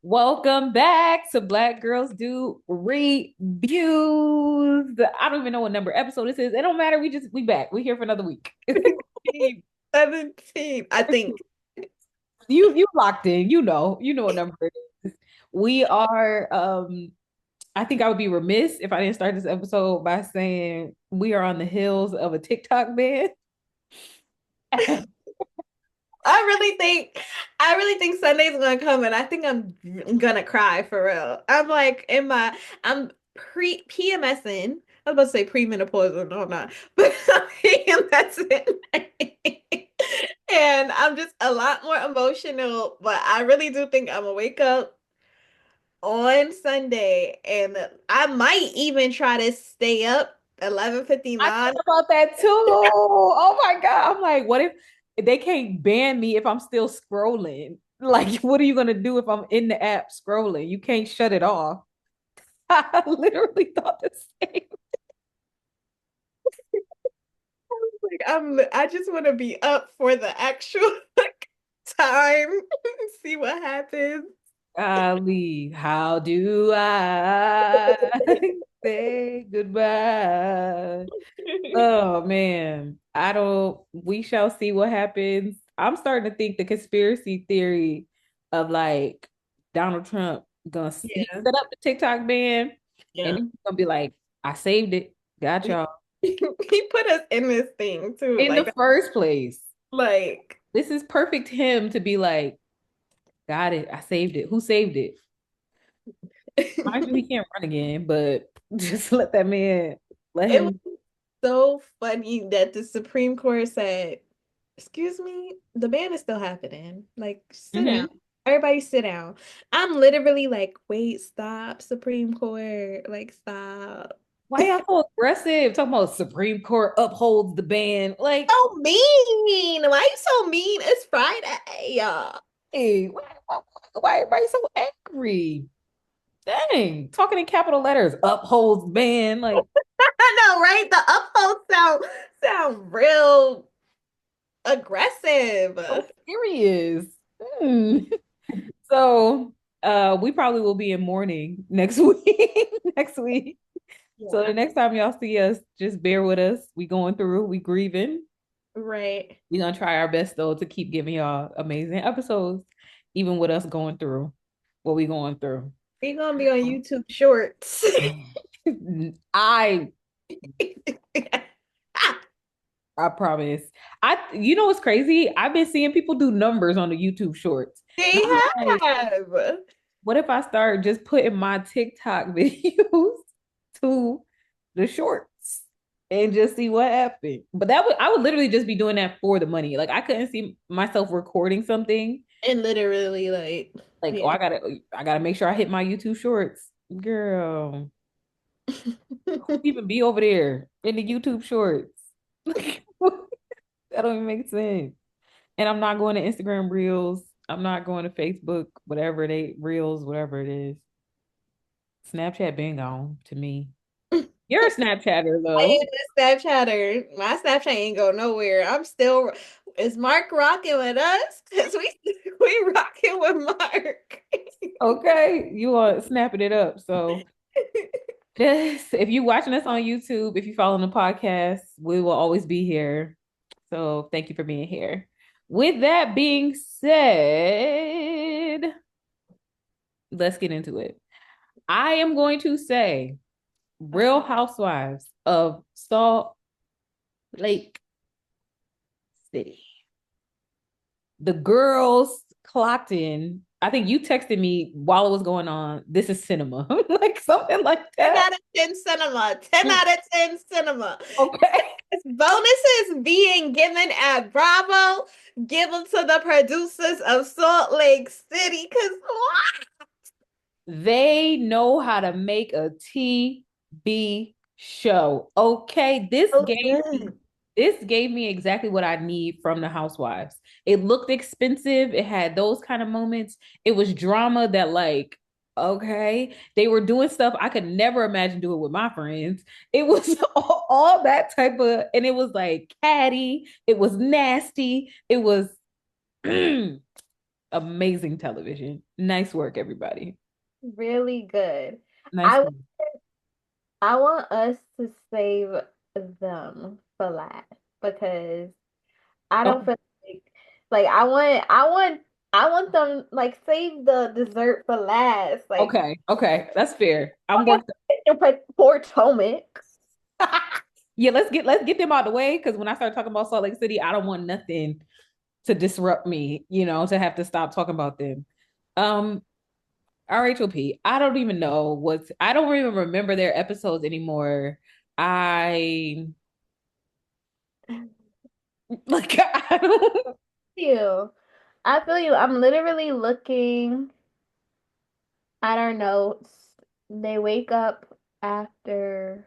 Welcome back to Black Girls Do Reviews. I don't even know what number episode this is. It don't matter. We back. We here for another week. 17, I think. You locked in. You know what number it is. We are I think I would be remiss if I didn't start this episode by saying we are on the heels of a TikTok ban. I really think I really think Sunday's gonna come and I think I'm gonna cry for real. I'm like I'm pre PMSing. I was about to say premenopausal, no, I'm not, but I'm PMSing. And I'm just a lot more emotional, but I really do think I'm gonna wake up on Sunday and I might even try to stay up I 11:59. thought about that too. Oh my God. I'm like, what if they can't ban me if I'm still scrolling? Like, what are you gonna do if I'm in the app scrolling? You can't shut it off. I literally thought the same. Like I just want to be up for the actual like time, see what happens. Ali, how do I say goodbye? Oh man, I don't. We shall see what happens. I'm starting to think the conspiracy theory of like Donald Trump he Yeah, set up the TikTok ban, and yeah. he's gonna be like, "I saved it, got y'all." He put us in this thing too, In the first place, like this is perfect him to be like, "Got it, I saved it." Who saved it? Mind you, he it can't run again, but just let that man let was him. so funny that the Supreme Court said, "Excuse me, the ban is still happening. Like, sit down." Mhm. Everybody sit down. I'm literally like, wait, stop, Supreme Court. Like, stop. Why y'all so aggressive? Talking about Supreme Court upholds the ban. Like, So mean. Why you so mean? It's Friday. hey, why everybody so angry? Dang, talking in capital letters, upholds ban. Like, I know, right? The uphold sound real aggressive. so serious. Hmm. So, we probably will be in mourning next week. Next week. So the Yeah. next time y'all see us, just bear with us. We going through, we grieving. Right. We're gonna try our best though to keep giving y'all amazing episodes, even with us going through what we going through. We're gonna be on YouTube Shorts. I I promise. You know what's crazy? I've been seeing people do numbers on the YouTube shorts. And They I'm like, have. what if I start just putting my TikTok videos to the shorts and just see what happens? But I would literally just be doing that for the money. Like I couldn't see myself recording something And literally, like, like, oh, yeah. I gotta make sure I hit my YouTube shorts. Girl, who even be over there in the YouTube shorts? That don't even make sense. And I'm not going to Instagram Reels. I'm not going to Facebook, whatever they Reels, whatever it is. Snapchat been gone to me. You're a Snapchatter I though. am a Snapchatter. My Snapchat ain't go nowhere. I'm still. Is Mark rocking with us? Cause we rocking with Mark. Okay, you are snapping it up. So just if you're watching us on YouTube, if you follow the podcast, we will always be here. So thank you for being here. With that being said, let's get into it. I am going to say Real Housewives of Salt Lake City. The girls clocked in. I think you texted me while it was going on. This is cinema, like something like 10 that. out of 10 cinema. 10 out of 10 cinema. Okay. Bonuses being given at Bravo. Give them to the producers of Salt Lake City. Because They know how to make a TV show. Okay, so good. this gave me exactly what I need from the Housewives. It looked expensive. It had those kind of moments. It was drama that like, okay, they were doing stuff I could never imagine doing with my friends. It was all that type of, and it was like catty. It was nasty. It was Amazing television. Nice work, everybody. Really good. Nice I work. I want us to save them for last because I don't Oh, feel like I want them like save the dessert for last. Like okay. Okay. That's fair. I'm don't worked. get Potomac. Yeah, let's get them out of the way because when I start talking about Salt Lake City, I don't want nothing to disrupt me, to have to stop talking about them. Um, RHOP, I don't even know I don't even remember their episodes anymore. I like I don't You. I feel you. I'm literally looking at our notes. They wake up after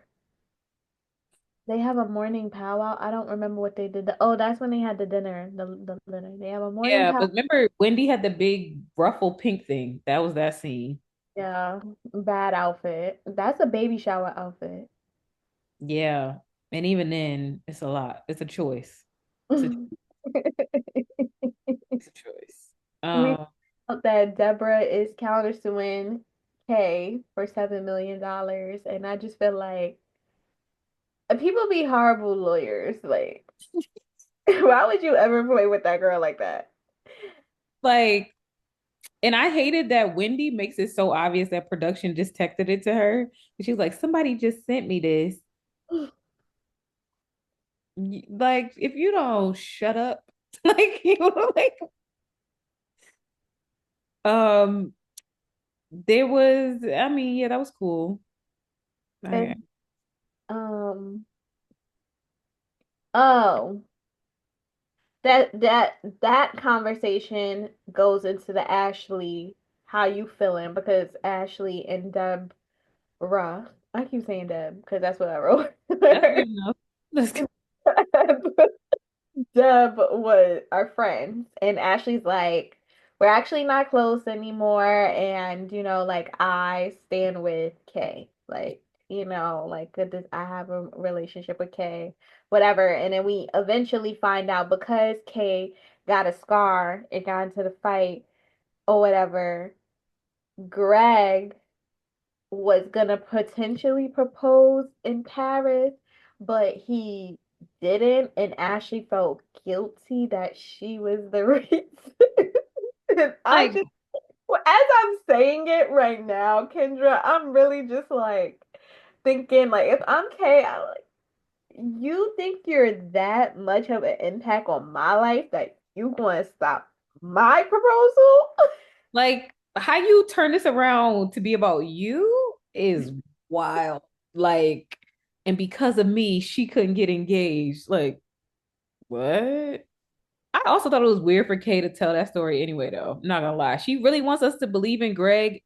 they have a morning powwow. I don't remember what they did. Oh, that's when they had the dinner. The dinner. They have a morning yeah, powwow. but remember Wendy had the big ruffle pink thing. That was that scene. Yeah, bad outfit. That's a baby shower outfit. Yeah. And even then, it's a lot. It's a choice. It's a, it's a choice. We Um, felt that Deborah is countersuing Kay for $7 million, and I just feel like people be horrible lawyers. Like, why would you ever play with that girl like that? like, and I hated that Wendy makes it so obvious that production just texted it to her. And she was like, somebody just sent me this. Like, if you don't shut up, like um, there was, I mean, yeah, that was cool. I, And um, oh, that conversation goes into the Ashley, how you feeling? Because Ashley and Deborah, I keep saying Deb because that's what I wrote. that's good enough. That's good. Deb was our friends, and Ashley's like, we're actually not close anymore, and like I stand with Kay, like like this, I have a relationship with Kay, whatever, and then we eventually find out because Kay got a scar, it got into the fight or whatever. Greg was gonna potentially propose in Paris, but he didn't, and Ashley felt guilty that she was the reason. And I Like, just, well, as I'm saying it right now, Kendra, I'm really just like thinking, like, if I'm Kay, you think you're that much of an impact on my life that you going to stop my proposal? how you turn this around to be about you is wild. Like, and because of me, she couldn't get engaged. Like, what? I also thought it was weird for Kay to tell that story anyway, though. I'm not gonna lie. She really wants us to believe in Greg.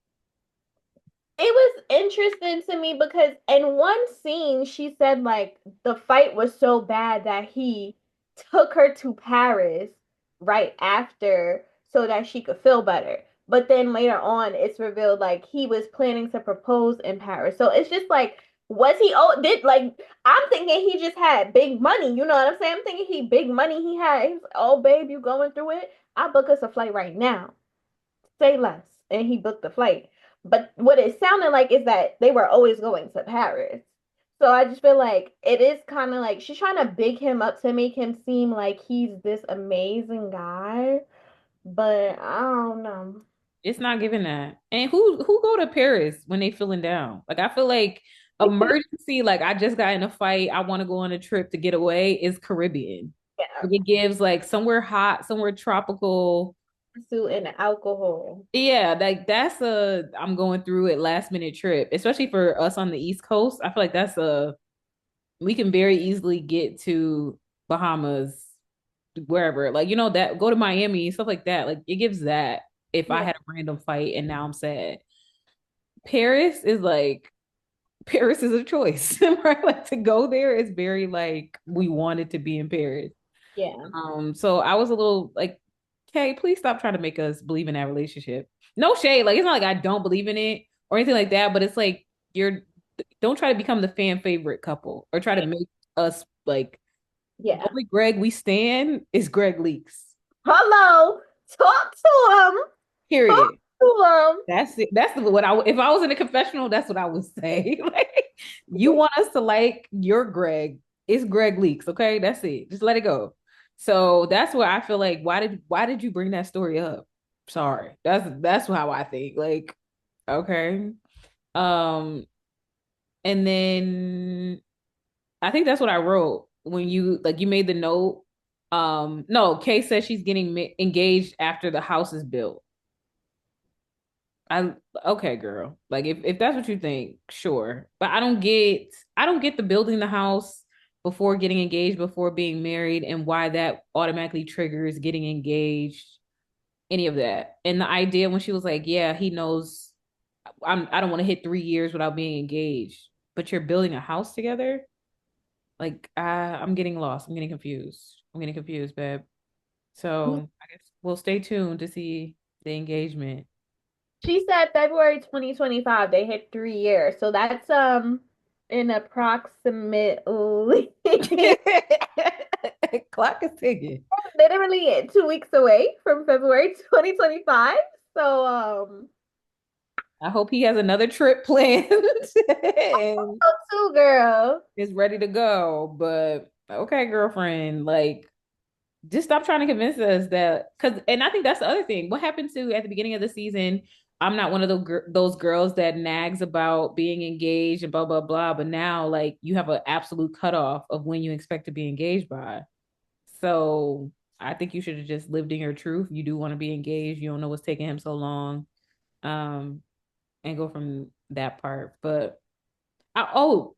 It was interesting to me because in one scene she said like the fight was so bad that he took her to Paris right after so that she could feel better. But then later on it's revealed like he was planning to propose in Paris. So it's just like was he oh did like I'm thinking he just had big money, you know what I'm saying? I'm thinking he big money he had. He's like, oh babe, you going through it? I'll book us a flight right now. Say less. And he booked the flight. But what it sounded like is that they were always going to Paris. So I just feel like it is kind of like she's trying to big him up to make him seem like he's this amazing guy. But I don't know. It's not giving that. And who go to Paris when they feeling down? Like I feel like emergency, like I just got in a fight, I want to go on a trip to get away is Caribbean. Yeah, Like it gives like somewhere hot, somewhere tropical. pursuit and alcohol. Yeah, like that's I'm going through it last minute trip, especially for us on the East Coast. I feel like we can very easily get to Bahamas, wherever. Like, that go to Miami, stuff like that. Like it gives that if I Yeah, had a random fight and now I'm sad. Paris is like Paris is a choice, right? Like to go there is very like we wanted to be in Paris. yeah, So I was a little like, okay, please stop trying to make us believe in that relationship. No shade, like it's not like I don't believe in it or anything like that, but it's like don't try to become the fan favorite couple or try to make us like the yeah. only Greg we stand is Greg Leaks. Hello. Talk to him. Talk Period. to him. That's it. That's what I if I was in a confessional, that's what I would say. Like, you want us to like your Greg. It's Greg Leaks, okay? That's it. Just let it go. So that's where I feel like why did you bring that story up? Sorry. That's how I think. Like, okay. Um, and then I think that's what I wrote when you made the note. No, Kay says she's getting engaged after the house is built. I okay, girl. Like if that's what you think, sure. But I don't get the building the house before getting engaged, before being married, and why that automatically triggers getting engaged, any of that. And the idea when she was like, yeah, he knows I don't want to hit 3 years without being engaged, but you're building a house together. Like I'm getting lost. I'm getting confused. I'm getting confused, babe. So I guess we'll stay tuned to see the engagement. She said February 2025, they hit 3 years. So that's in approximately Clock is ticking. literally 2 weeks away from February 2025. So I hope he has another trip planned and oh too, girl. is ready to go. But okay, girlfriend, like just stop trying to convince us that because and I think that's the other thing. What happened to at the beginning of the season? I'm not one of those girls that nags about being engaged and blah blah blah. But now, like, you have an absolute cutoff of when you expect to be engaged by. So I think you should have just lived in your truth. You do want to be engaged. You don't know what's taking him so long. Um, and go from that part. But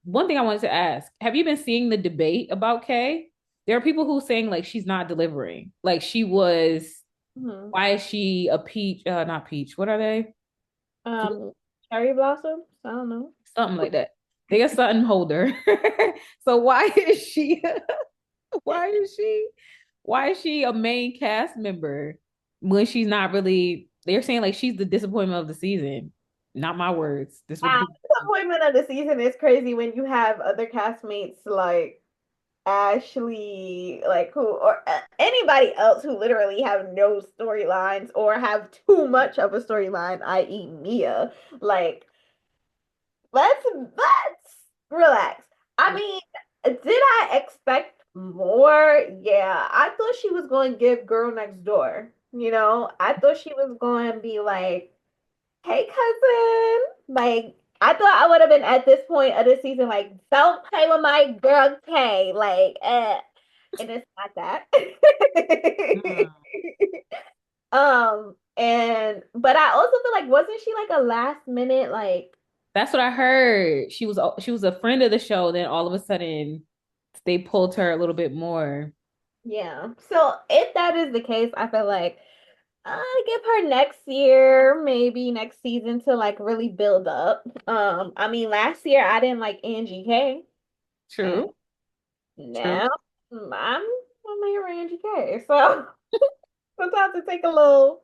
one thing I wanted to ask: have you been seeing the debate about Kay? There are people who saying like she's not delivering. Like she was. Mhm. Why is she a peach? Not peach. What are they? Um, cherry blossoms. I don't know. Something like that. They a Sutton holder. So why is she? Why is she? Why is she a main cast member when she's not really? They're saying like she's the disappointment of the season. Not my words. This is what the Wow, people. disappointment of the season is crazy when you have other castmates like Ashley, like who, or anybody else who literally have no storylines or have too much of a storyline, i.e., Mia. Like, let's relax. I mean, did I expect more? Yeah, I thought she was going to give Girl Next Door. I thought she was going to be like, "Hey, cousin." Like, I thought I would have been at this point of the season, like, "Don't play with my girl Kay." Like, and it's not that. Mm. And but I also feel like wasn't she like a last minute like That's what I heard. She was a friend of the show. Then all of a sudden, they pulled her a little bit more. yeah. So if that is the case, I feel like I give her next year, maybe next season to like really build up. I mean last year I didn't like Angie K. And True. True. now I'm here Angie K. So sometimes it take a little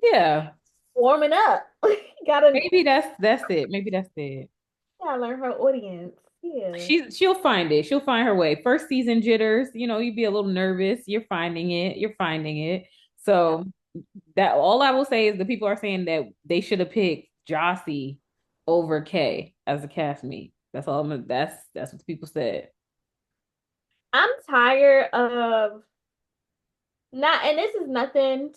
Yeah. warming up. gotta Maybe that's it. Maybe that's it. gotta learn her audience. Yeah. She'll find it. She'll find her way. First season jitters, you'd be a little nervous. You're finding it. You're finding it. Yeah. So that all I will say is the people are saying that they should have picked Jossie over Kay as a cast meet. That's what the people said. I'm tired of not, and this is nothing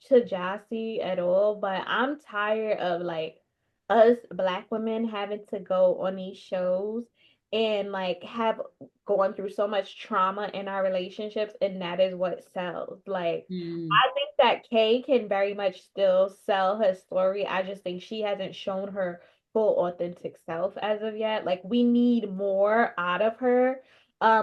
to Jassy at all, but I'm tired of like us black women having to go on these shows and like have gone through so much trauma in our relationships, and that is what sells. Like, Mm, I think that Kay can very much still sell her story. I just think she hasn't shown her full authentic self as of yet. Like, we need more out of her.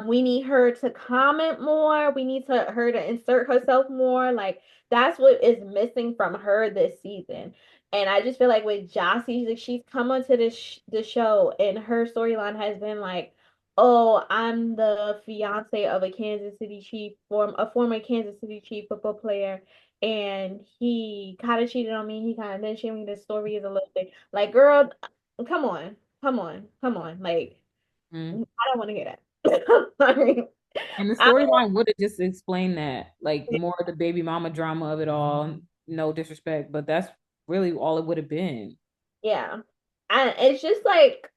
We need her to comment more. We need her to insert herself more. Like, that's what is missing from her this season. And I just feel like with Jossie, like, she's come onto the show, and her storyline has been like, "Oh, I'm the fiance of a Kansas City Chief, a former Kansas City Chief football player, and he kind of cheated on me. He kind of didn't share me. The story is a little bit like, girl, come on, come on, come on. Like, mm. I don't want to hear that. Sorry. And the I, storyline would have just explained that, like more of the baby mama drama of it all. No disrespect, but that's really all it would have been. yeah. And it's just like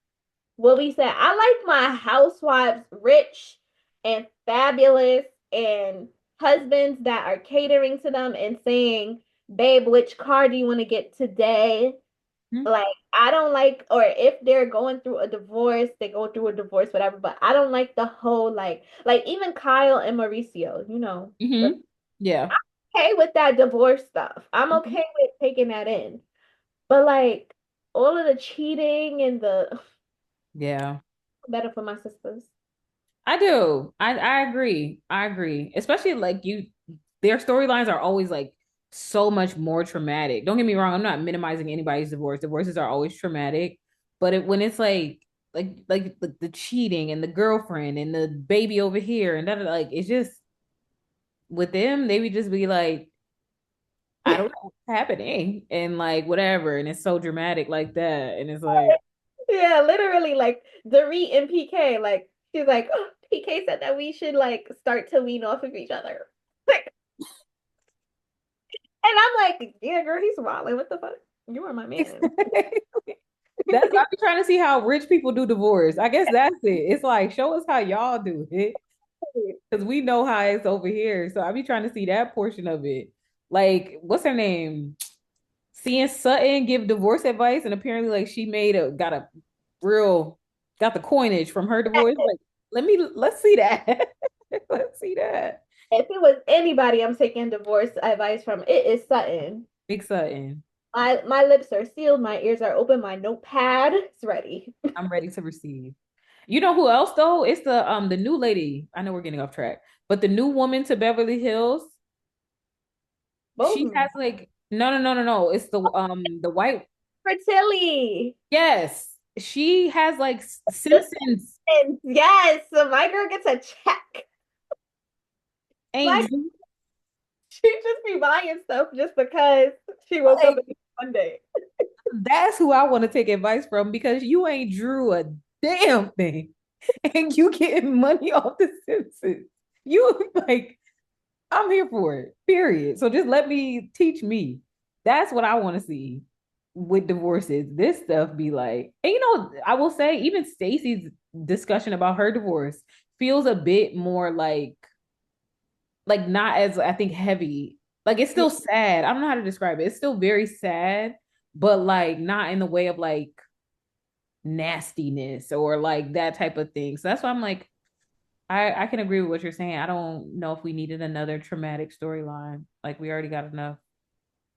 what we said. I like my housewives rich and fabulous and husbands that are catering to them and saying, babe, which car do you want to get today? Hmm. Like, I don't like, or if they're going through a divorce, they go through a divorce, whatever. But I don't like the whole like even Kyle and Mauricio, the Hmm. Yeah. okay with that divorce stuff. I'm Mhm. okay with taking that in. But like all of the cheating and the Yeah. better for my sisters. I do. I agree. I agree. Especially like their storylines are always like so much more traumatic. Don't get me wrong, I'm not minimizing anybody's divorce. Divorces are always traumatic, but when it's like the cheating and the girlfriend and the baby over here and that like it's just with them, they would just be like, I don't know what's happening and like whatever, and it's so dramatic like that, and it's like Yeah, literally like Dorit and PK. Like she's like, oh, PK said that we should like start to wean off of each other. Like, and I'm like, yeah, girl, he's wilding. What the fuck? You are my man. that's I be trying to see how rich people do divorce. I guess that's it. It's like show us how y'all do it because we know how it's over here. So I be trying to see that portion of it. Like, what's her name? Seeing Sutton give divorce advice, and apparently, like, she made a real got the coinage from her divorce. Like, let's see that. Let's see that. If it was anybody I'm taking divorce advice from, it is Sutton. Big Sutton. My lips are sealed, my ears are open, my notepad is ready. I'm ready to receive. You know who else though? It's the new lady. I know we're getting off track, but the new woman to Beverly Hills. She Both has like no. It's the white. fertility. Yes, she has like Simpsons Yes, so my girl gets a check. Like angel. she just be buying stuff just because she woke up Like and Monday. that's who I want to take advice from because you ain't drew a damn thing, and you getting money off the Simpsons. You like I'm here for it. Period. So just let me teach me. That's what I want to see with divorces. This stuff be like, and I will say even Stacey's discussion about her divorce feels a bit more like not as I think heavy. Like it's still sad. I don't know how to describe it. It's still very sad, but like not in the way of like nastiness or like that type of thing. So that's why I'm like, I can agree with what you're saying. I don't know if we needed another traumatic storyline. Like we already got enough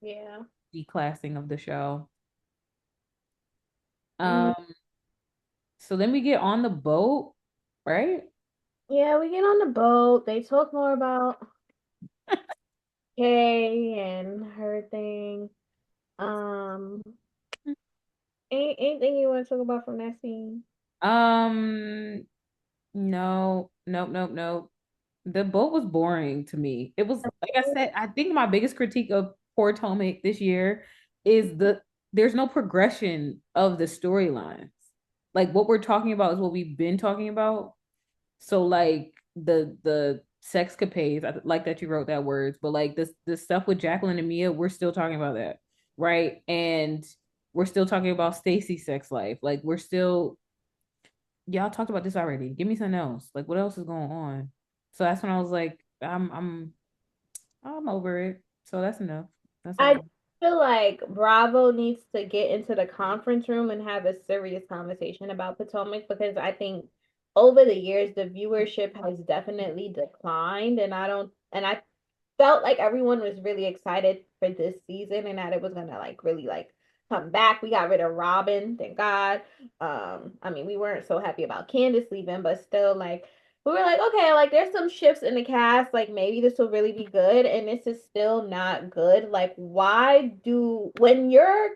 Yeah. declassing of the show. Mm, Um, so then we get on the boat, right? yeah, we get on the boat. They talk more about Kay and her thing. Um, anything you want to talk about from that scene? Um, no, nope, nope, nope. The boat was boring to me. It was like I said, I think my biggest critique of Potomac this year is there's no progression of the storylines. Like what we're talking about is what we've been talking about. So like the sexcapades, I like that you wrote that words, but like this stuff with Jacqueline and Mia, we're still talking about that, right? And we're still talking about Stacy's sex life. Like we're still y'all talked about this already. Give me something else. Like what else is going on? So that's when I was like, I'm over it. So that's enough. That's I all. feel like Bravo needs to get into the conference room and have a serious conversation about Potomac because I think over the years the viewership has definitely declined and I felt like everyone was really excited for this season and that it was gonna like really like come back. We got rid of Robin, thank God. I mean we weren't so happy about Candace leaving, but still like we were like, okay, like there's some shifts in the cast, like maybe this will really be good, and this is still not good. Like, why do when your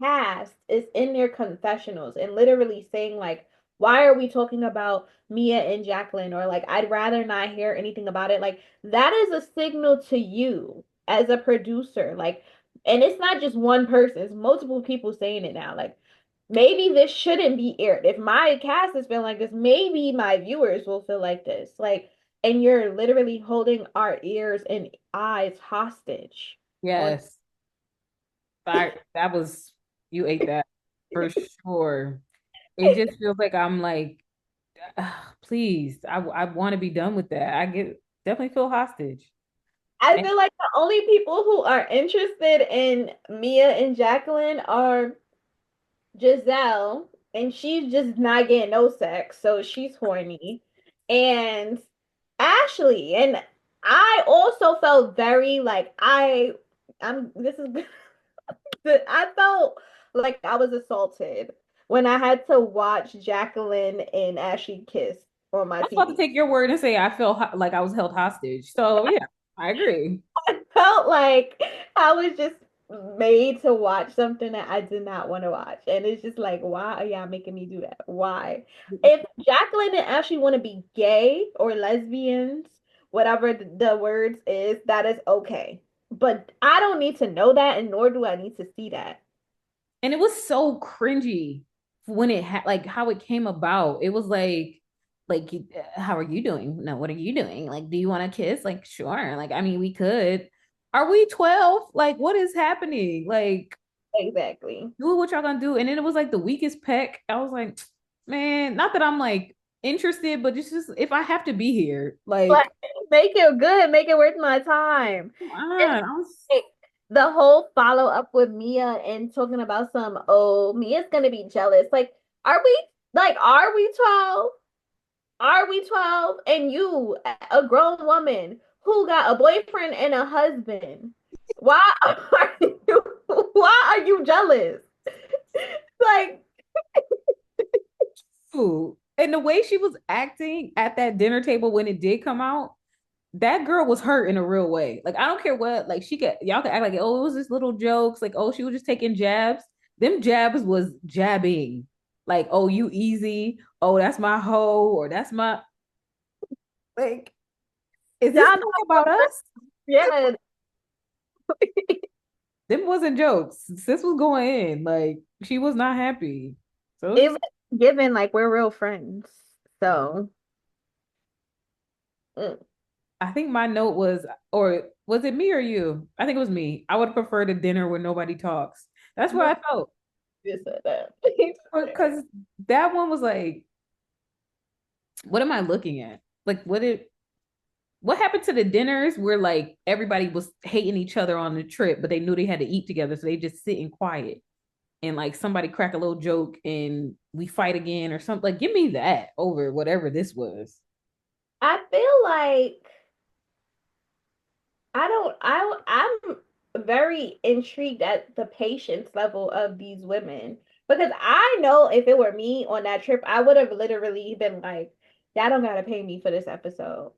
cast is in their confessionals and literally saying like, why are we talking about Mia and Jacqueline, or like I'd rather not hear anything about it, like that is a signal to you as a producer, like, and it's not just one person, it's multiple people saying it now, like maybe this shouldn't be aired. If my cast is feeling like this, maybe my viewers will feel like this. Like and you're literally holding our ears and eyes hostage on Yes. That was you ate that for sure. It just feels like I'm like, please, I want to be done with that. I get definitely feel hostage. I And feel like the only people who are interested in Mia and Jacqueline are Giselle, and she's just not getting no sex, so she's horny. And Ashley, and I also felt very like I'm this is I felt like I was assaulted when I had to watch Jacqueline and Ashley kiss on my I was about to TV. take your word and say I felt like I was held hostage. So yeah, I agree. I felt like I was just made to watch something that I did not want to watch. And it's just like, why are y'all making me do that? Why? If Jacqueline and Ashley want to be gay or lesbians, whatever the words is, that is okay. But I don't need to know that, and nor do I need to see that. And it was so cringy when like how it came about. It was like how are you doing? No, what are you doing? Like, do you want to kiss? Like, sure. Like, I mean, we could. Are we 12? Like, what is happening? Like, Exactly. do what y'all gonna do. And then it was like the weakest peck. I was like, man, not that I'm like interested, but it's just if I have to be here, Like, like, make it good, make it worth my time. come And on. I was like, the whole follow up with Mia and talking about some, oh, Mia's gonna be jealous. Are we 12? Are we 12? And you, a grown woman who got a boyfriend and a husband, why are you jealous? Like, food. And the way she was acting at that dinner table when it did come out, that girl was hurt in a real way. Like, I don't care what, like, y'all can act like, oh, it was just little jokes. Like, oh, she was just taking jabs. Them jabs was jabbing. Like, oh, you easy. Oh, that's my hoe, or that's my, like, is this y'all talking about know, us? yeah, Them wasn't jokes. Sis was going in. Like, she was not happy. So it was it just, was given like we're real friends. So, mm, I think my note was, or was it me or you? I think it was me. I would prefer the dinner where nobody talks. That's where no, I felt. you said that. Because that one was like, what am I looking at? Like, what happened to the dinners where like everybody was hating each other on the trip, but they knew they had to eat together, so they just sit in quiet and like somebody crack a little joke and we fight again or something. Like, give me that over whatever this was. I feel like I'm very intrigued at the patience level of these women because I know if it were me on that trip, I would have literally been like, y'all don't gotta pay me for this episode.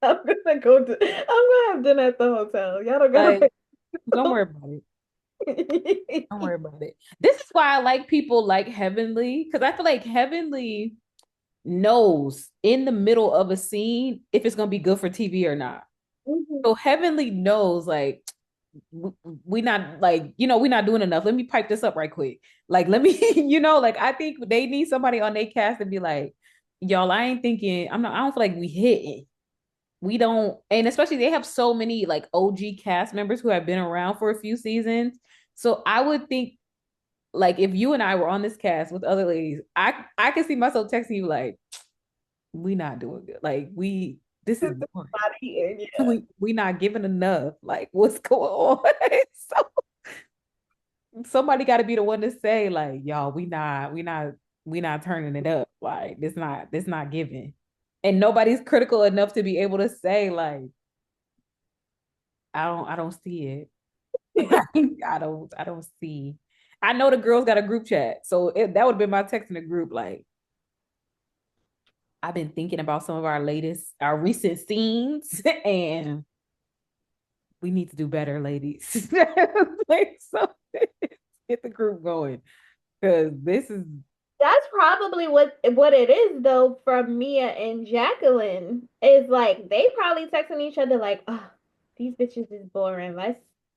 I'm gonna have dinner at the hotel. Y'all don't gotta Like, pay. don't worry about it. Don't worry about it. This is why I like people like Heavenly, because I feel like Heavenly knows in the middle of a scene if it's gonna be good for TV or not. Mhm. So Heavenly knows like we not like we not doing enough. Let me pipe this up right quick. Like let me like I think they need somebody on their cast to be like, y'all, I ain't thinking. I don't feel like we hitting. We don't, and especially they have so many like OG cast members who have been around for a few seasons. So I would think like if you and I were on this cast with other ladies, I can see myself texting you like, we not doing good. Like this is boring. Body and yeah. We not giving enough. Like what's going on? So somebody got to be the one to say like, y'all, we not turning it up. Like this not giving. And nobody's critical enough to be able to say like, I don't see it. I don't see. I know the girls got a group chat, so that would have been my text in the group. Like, I've been thinking about some of our recent scenes, and we need to do better, ladies. Like, so get the group going because this is That's probably what it is though from Mia and Jacqueline is like they probably texting each other like, oh, these bitches is boring.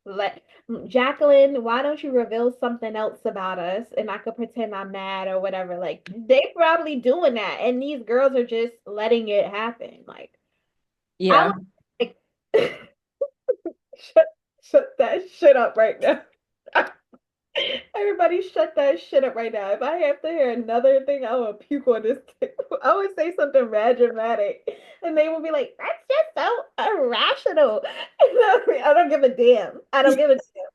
Let Jacqueline, why don't you reveal something else about us and I could pretend I'm mad or whatever? Like they probably doing that, and these girls are just letting it happen. Like I Yeah. would like shut shut that shit up right now. Everybody shut that shit up right now. If I have to hear another thing, I will puke on this table. I would say something mad dramatic. And they will be like, that's just so irrational. I don't give a damn. I don't give a damn.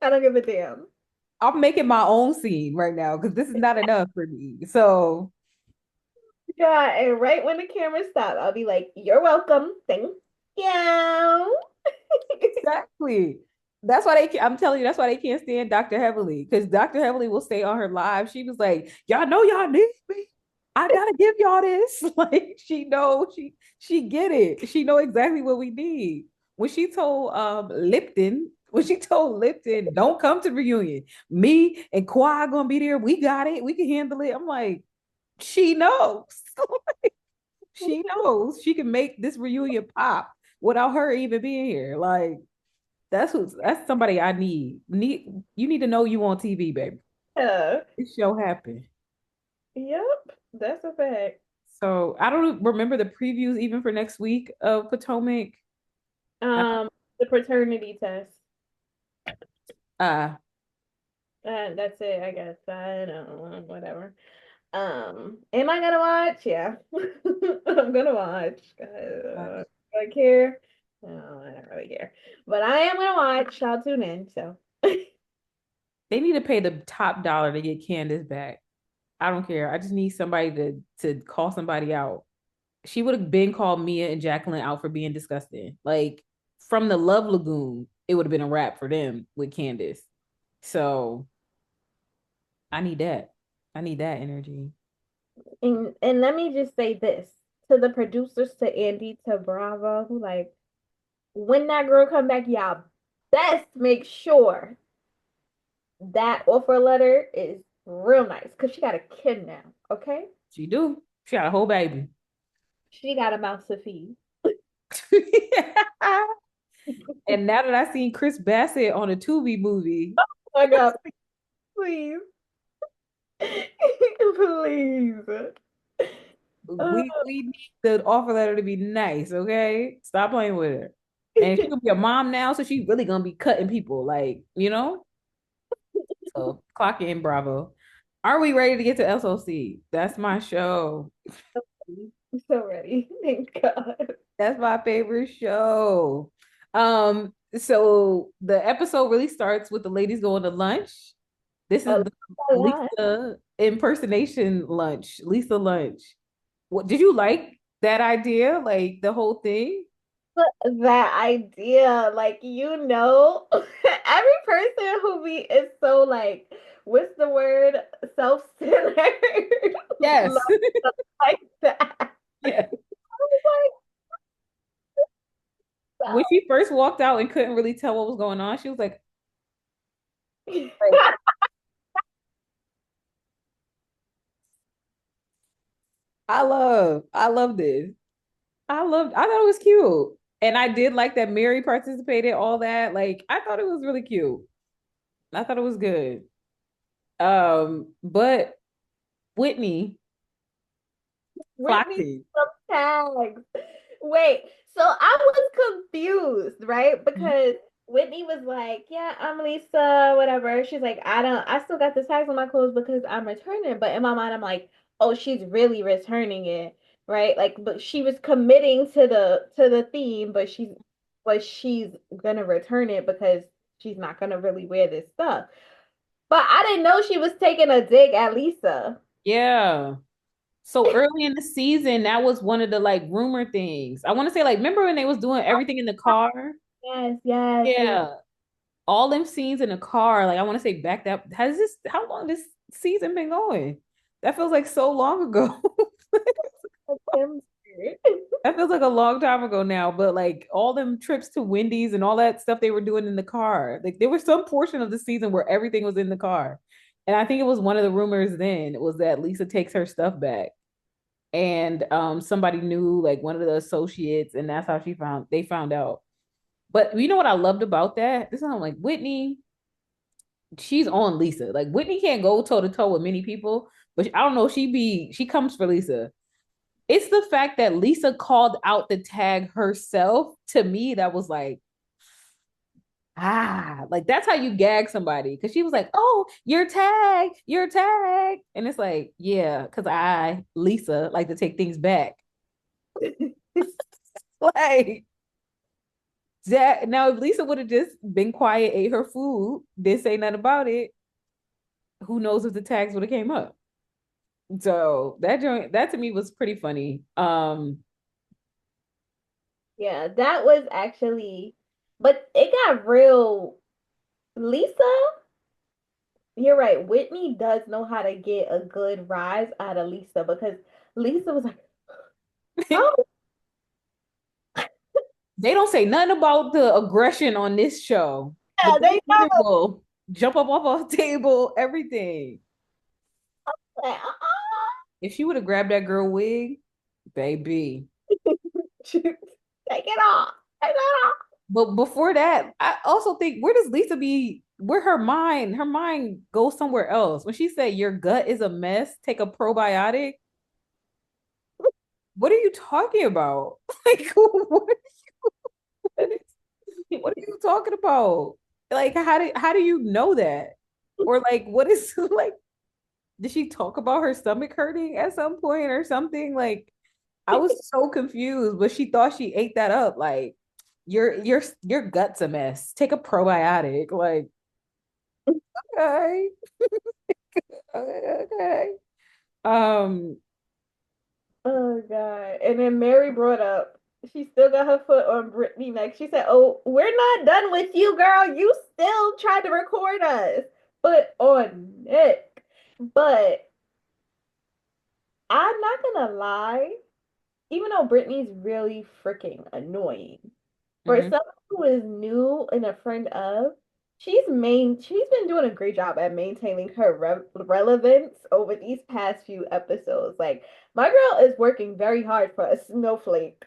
I don't give a damn. I'm making my own scene right now because this is not enough for me. So Yeah, and right when the camera stops, I'll be like, you're welcome. Thank you. exactly. That's why I'm telling you, that's why they can't stand Dr. Heavily. Because Dr. Heavily will stay on her live. She was like, y'all know y'all need me. I gotta give y'all this. Like she knows she get it. She know exactly what we need. When she told Lipton, don't come to reunion. Me and Kawhi gonna be there. We got it. We can handle it. I'm like, she knows. She knows she can make this reunion pop without her even being here. Like that's somebody I need. You need to know you on TV, baby. Yeah. This show happened. Yep. That's a fact. So I don't remember the previews even for next week of Potomac. Uh, Um, the paternity test. uh That's it, I guess. I don't know, whatever. Am I gonna watch? Yeah, I'm gonna watch. I care. No, I don't really care, but I am gonna watch. I'll tune in. So, they need to pay the top dollar to get Candace back. I don't care. I just need somebody to call somebody out. She would have been called Mia and Jacqueline out for being disgusting. Like from the Love Lagoon, it would have been a wrap for them with Candace. So I need that. I need that energy. and let me just say this to the producers, to Andy, to Bravo, who like when that girl come back, y'all best make sure that offer letter is real nice because she got a kid now. Okay, She do. She got a whole baby. she got a mouth to feed. And now that I seen Chris Bassett on a Tubi movie, Oh my God, please. Please. Uh, we need the offer letter to be nice, okay? Stop playing with her. And she gonna be a mom now, so she really gonna be cutting people, like, you know? So clock in, Bravo. Are we ready to get to SOC? That's my show. I'm so ready. Thank God. That's my favorite show. So the episode really starts with the ladies going to lunch. This is A the lot. Lisa impersonation lunch, Lisa lunch. What did you like that idea? Like the whole thing? That idea, like every person who be is so like, what's the word? Self-centered. Yes. Love like that. I Yeah. was When she first walked out and couldn't really tell what was going on, she was like, like, I love this. I thought it was cute. And I did like that Mary participated, all that. Like, I thought it was really cute. I thought it was good. But Whitney clocked Whitney it. some tags. Wait, so I was confused, right? Because Whitney was like, "Yeah, I'm Lisa, whatever." She's like, I still got the tags on my clothes because I'm returning." But in my mind, I'm like, "Oh, she's really returning it, right?" Like, but she was committing to the theme, but she's gonna return it because she's not gonna really wear this stuff. But I didn't know she was taking a dig at Lisa. Yeah. So early in the season, that was one of the like rumor things. I want to say, like, remember when they was doing everything in the car? Yes, yes, yes. Yeah. All them scenes in the car, like I want to say back that how long this season been going? That feels like so long ago. September. That feels like a long time ago now, but like all them trips to Wendy's and all that stuff they were doing in the car. Like there was some portion of the season where everything was in the car. And I think it was one of the rumors then was that Lisa takes her stuff back. And somebody knew like one of the associates, and that's how they found out. But you know what I loved about that? This is like Whitney, she's on Lisa. Like Whitney can't go toe to toe with many people, but I don't know, she comes for Lisa. It's the fact that Lisa called out the tag herself to me that was like, like that's how you gag somebody. Cause she was like, oh, your tag. And it's like, yeah, because I, Lisa, like to take things back. Like that. Now, if Lisa would have just been quiet, ate her food, didn't say nothing about it, who knows if the tags would have came up. So that to me was pretty funny. Yeah, that was actually, but it got real. Lisa, you're right. Whitney does know how to get a good rise out of Lisa because Lisa was like, oh, They don't say nothing about the aggression on this show, but yeah, this they woman know. will jump up off a table, everything. Like, If she would have grabbed that girl wig, baby. take it off. Take it off. But before that, I also think where does Lisa be? Where her mind goes somewhere else. When she said your gut is a mess, take a probiotic. What are you talking about? Like what are you talking about? Like how do you know that? Or like what is like did she talk about her stomach hurting at some point or something? Like I was so confused, but she thought she ate that up. Like your gut's a mess. Take a probiotic. Like, okay, okay, okay. Um, Oh God. And then Mary brought up, she still got her foot on Brittany neck. She said, oh, we're not done with you, girl. You still tried to record us. Foot on Nick. But I'm not gonna lie, even though Brittany's really freaking annoying, for mhm. someone who is new and a friend of, she's been doing a great job at maintaining her relevance over these past few episodes. Like my girl is working very hard for a snowflake.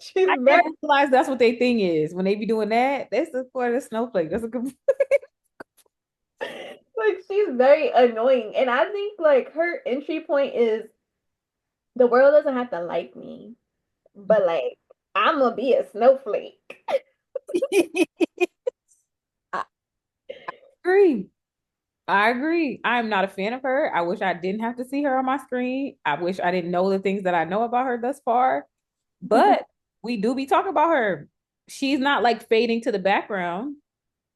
She's I very never realized that's what they thing is when they be doing that. That's the for the snowflake. That's a good. like she's very annoying. And I think like her entry point is the world doesn't have to like me, but like I'm gonna be a snowflake. I agree. I agree. I'm not a fan of her. I wish I didn't have to see her on my screen. I wish I didn't know the things that I know about her thus far. But we do be talking about her. She's not like fading to the background,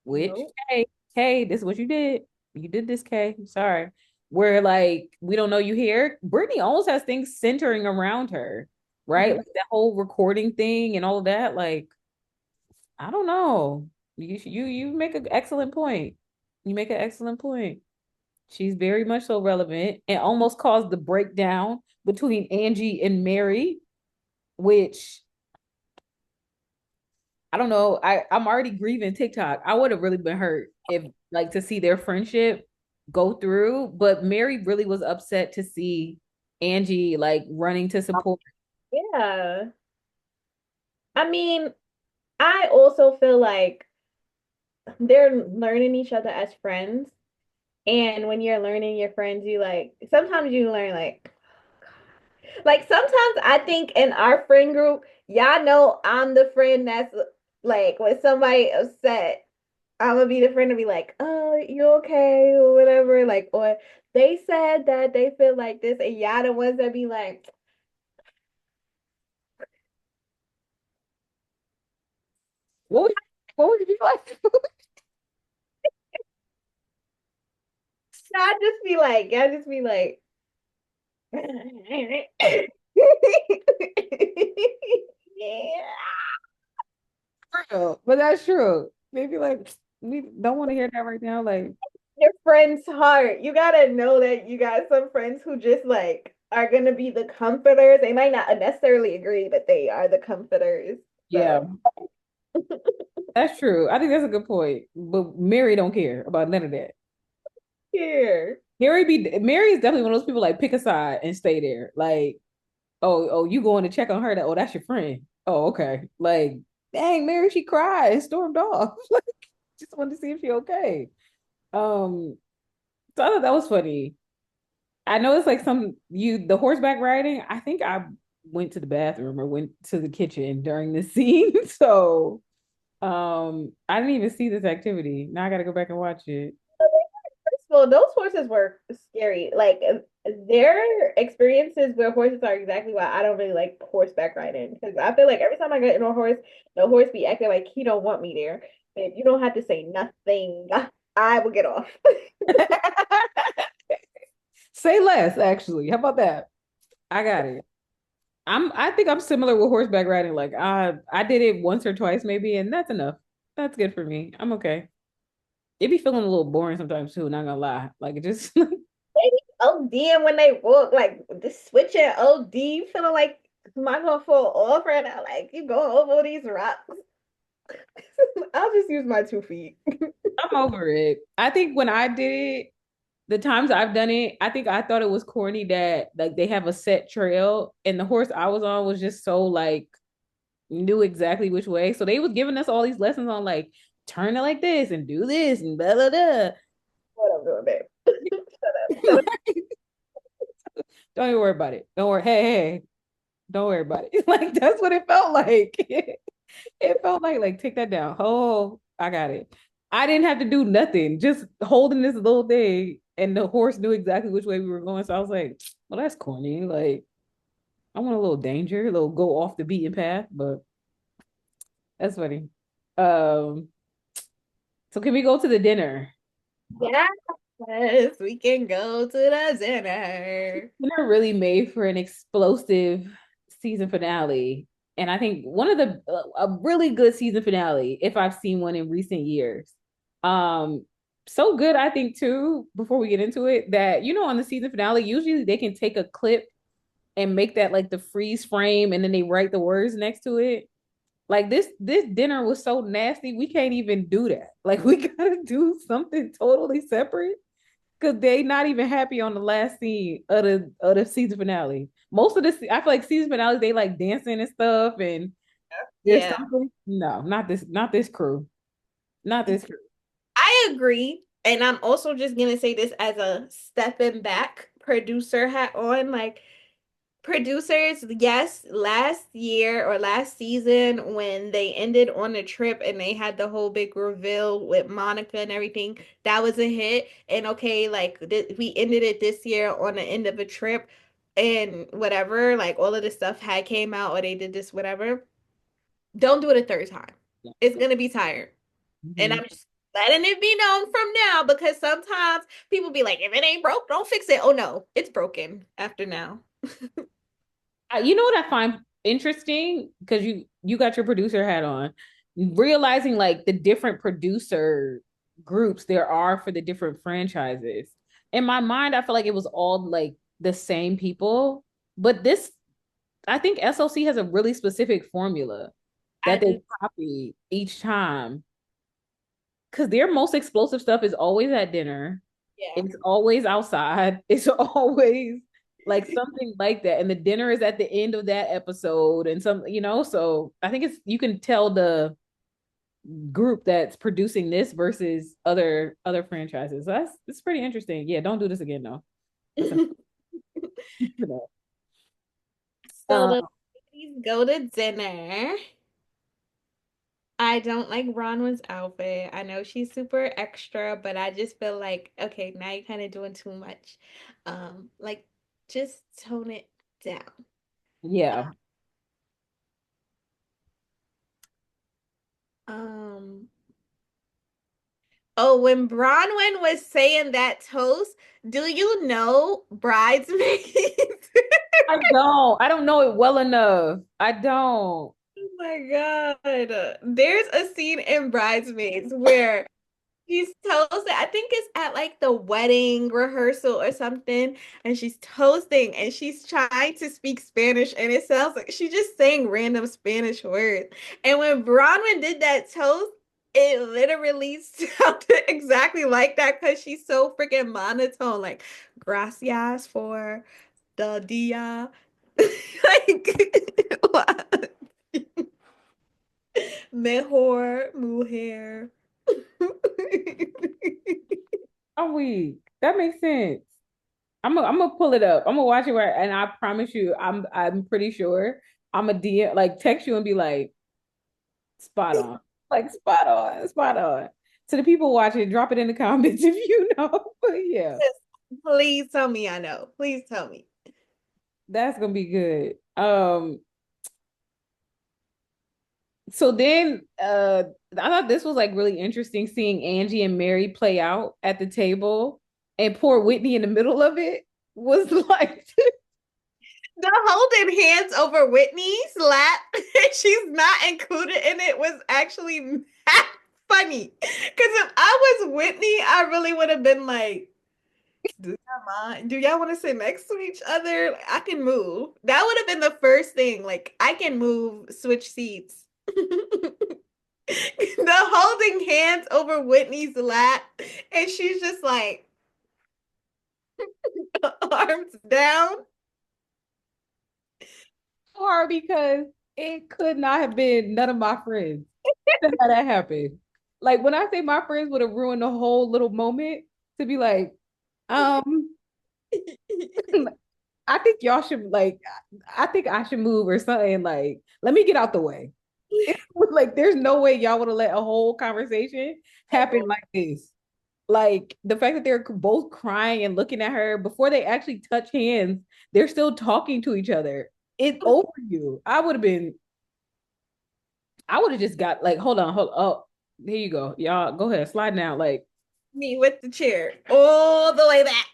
which, Nope. Kay, this is what you did. You did this, Kay. Sorry. Where like we don't know you here. Brittany almost has things centering around her, right? Mhm. Like that whole recording thing and all of that. Like, I don't know. You make an excellent point. You make an excellent point. She's very much so relevant and almost caused the breakdown between Angie and Mary, which I don't know. I'm already grieving TikTok. I would have really been hurt if like to see their friendship go through, but Mary really was upset to see Angie like running to support. Yeah. I mean, I also feel like they're learning each other as friends. And when you're learning your friends, you like sometimes you learn like sometimes I think in our friend group, y'all know I'm the friend that's like when somebody upset, I'm gonna be the friend to be like, oh, you okay or whatever. Like, or they said that they feel like this, and y'all the ones that be like, What would what would you be like? y'all just be like, yeah. But that's true. Maybe like we don't want to hear that right now. Like, Your friend's heart. You gotta know that you got some friends who just like are gonna be the comforters. They might not necessarily agree, but they are the comforters. So yeah, that's true. I think that's a good point. But Mary don't care about none of that. here. Mary is definitely one of those people like pick a side and stay there. Like, oh, you going to check on her? That oh, that's your friend. Oh, okay. Like, dang, Mary, she cried and stormed off. Like, just wanted to see if she okay. Um, so I thought that was funny. I know it's like the horseback riding. I think I went to the bathroom or went to the kitchen during the scene. So I didn't even see this activity. Now I gotta go back and watch it. Well, those horses were scary. Like their experiences with horses are exactly why I don't really like horseback riding. Because I feel like every time I get in a horse, the horse be acting like he don't want me there. And you don't have to say nothing. I will get off. Say less, actually. How about that? I got it. I think I'm similar with horseback riding. Like I did it once or twice maybe, and that's enough. That's good for me. I'm okay. It be feeling a little boring sometimes too, not gonna lie. Like it just They be ODing when they walk, like this switching OD, feeling like am I gonna fall off right now? Like you going over these rocks. I'll just use my 2 feet. I'm over it. I think when I did it, the times I've done it, I think I thought it was corny that like they have a set trail and the horse I was on was just so like knew exactly which way. So they was giving us all these lessons on like turn it like this and do this and blah blah blah. What I'm doing, babe. Shut up. Shut up. Don't even worry about it. Don't worry. Hey, don't worry about it. Like that's what it felt like. It felt like take that down. Oh, I got it. I didn't have to do nothing, just holding this little thing, and the horse knew exactly which way we were going. So I was like, well, that's corny. Like, I want a little danger, a little go off the beaten path, but that's funny. Um, so can we go to the dinner? Yes, we can go to the dinner. Dinner really made for an explosive season finale. And I think one of the a really good season finale, if I've seen one in recent years. Um, so good, I think too, before we get into it, that on the season finale, usually they can take a clip and make that like the freeze frame and then they write the words next to it. Like this dinner was so nasty, we can't even do that. Like we gotta do something totally separate because they not even happy on the last scene of the season finale. Most of this, I feel like season finales, they like dancing and stuff, and there's Yeah, something. No, not this crew, not this crew. I agree. And I'm also just gonna say this as a stepping back producer hat on. Like producers, yes, last year or last season when they ended on the trip and they had the whole big reveal with Monica and everything, that was a hit. And okay, like we ended it this year on the end of a trip and whatever, like all of this stuff had came out or they did this, whatever. Don't do it a third time. Yeah. It's gonna be tired. And Mhm. I'm just letting it be known from now because sometimes people be like, if it ain't broke, don't fix it. Oh no, it's broken after now. You know what I find interesting because you got your producer hat on, realizing like the different producer groups there are for the different franchises. In my mind, I feel like it was all like the same people, but this I think SLC has a really specific formula I that they do. copy each time because their most explosive stuff is always at dinner. Yeah. It's always outside. It's always like something like that. And the dinner is at the end of that episode and so I think it's you can tell the group that's producing this versus other franchises. So that's it's pretty interesting. Yeah, don't do this again though. That's enough. So Um, the ladies go to dinner. I don't like Bronwyn's outfit. I know she's super extra, but I just feel like, okay, now you're kind of doing too much. Like just tone it down. yeah. Um, oh, when Bronwyn was saying that toast, do you know bridesmaids? I don't know it well enough. I don't. Oh my God. There's a scene in Bridesmaids where she's toasting. I think it's at like the wedding rehearsal or something. And she's toasting and she's trying to speak Spanish. And it sounds like she's just saying random Spanish words. And when Bronwyn did that toast, it literally sounded exactly like that because she's so freaking monotone. Like, gracias for the dia. Like, what? Mejor mujer. I'm weak. That makes sense. I'm gonna pull it up. I'm gonna watch it right, and I promise you, I'm pretty sure I'm a DM like text you and be like, spot on, like spot on, spot on. To the people watching, drop it in the comments if you know. But yeah, Please tell me I know. Please tell me. that's gonna be good. So then I thought this was like really interesting seeing Angie and Mary play out at the table and poor Whitney in the middle of it was like The holding hands over Whitney's lap, she's not included in it, was actually funny. Because if I was Whitney, I really would have been like, do y'all mind? Do y'all want to sit next to each other? Like, I can move. That would have been the first thing. Like, I can move, switch seats. The holding hands over Whitney's lap, and she's just like arms down. hard because it could not have been none of my friends to have that happen. Like when I say my friends would have ruined the whole little moment to be like, um, I think y'all should like I think I should move or something. Like, let me get out the way. It was like there's no way y'all would have let a whole conversation happen like this. Like the fact that they're both crying and looking at her before they actually touch hands, they're still talking to each other. It's over you. I would have just got like, hold on, hold oh, here you go. Y'all go ahead, slide down. Like, Me with the chair all the way back.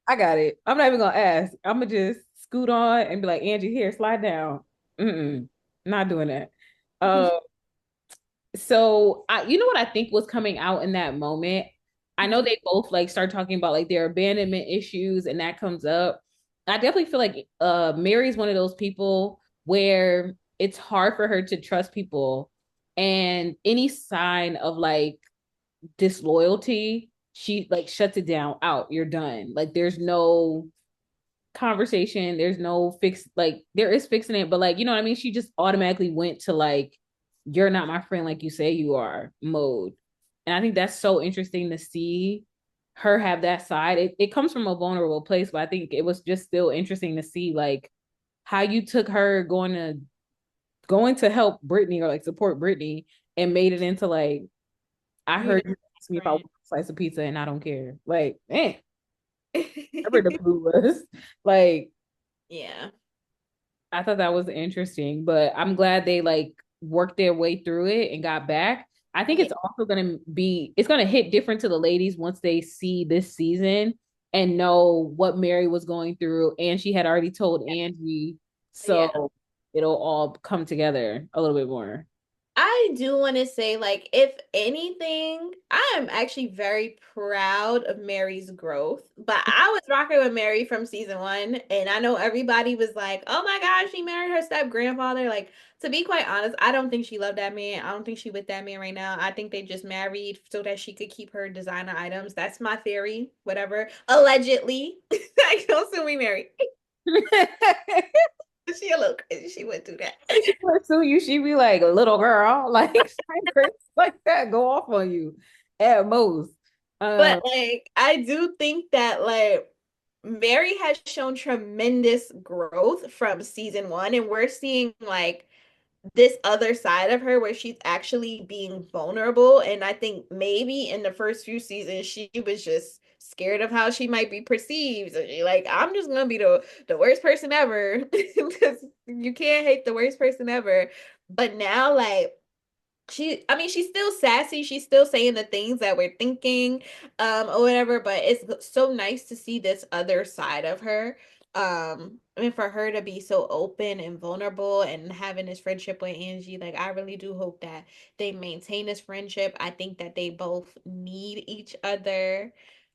I got it. I'm not even gonna ask. I'm gonna just scoot on and be like, Angie, here, slide down. Mm-mm, not doing that. Uh, so you know what I think was coming out in that moment? I know they both like start talking about like their abandonment issues and that comes up. I definitely feel like Mary's one of those people where it's hard for her to trust people and any sign of like disloyalty, she like shuts it down out. You're done. Like there's no conversation, there's no fix like there is fixing it, but like you know what I mean? She just automatically went to like you're not my friend like you say you are mode. And I think that's so interesting to see her have that side. It comes from a vulnerable place, but I think it was just still interesting to see like how you took her going to help Brittany or like support Brittany and made it into like I You heard know, you ask me if I friend. want a slice of pizza and I don't care. Like, man, whatever the clue was. Like, Yeah. I thought that was interesting, but I'm glad they like worked their way through it and got back. I think Yeah. it's also it's gonna hit different to the ladies once they see this season and know what Mary was going through. And she had already told Angie, Yeah. so it'll all come together a little bit more. I do want to say, like, if anything, I am actually very proud of Mary's growth. But I was rocking with Mary from season one, and I know everybody was like, "Oh my gosh, she married her step grandfather." Like, to be quite honest, I don't think she loved that man. I don't think she with that man right now. I think they just married so that she could keep her designer items. That's my theory. Whatever, allegedly. Like, don't sue me, Mary. She a little crazy. She went through that. She pursue you, she be like, little girl, like like that, go off on you at most. But Um, like I do think that like Mary has shown tremendous growth from season one, and we're seeing like this other side of her where she's actually being vulnerable. And I think maybe in the first few seasons she was just scared of how she might be perceived. So she like, I'm just gonna be the worst person ever. Because you can't hate the worst person ever. But now like I mean, she's still sassy, she's still saying the things that we're thinking or whatever, but it's so nice to see this other side of her. I mean, for her to be so open and vulnerable and having this friendship with Angie, like I really do hope that they maintain this friendship. I think that they both need each other.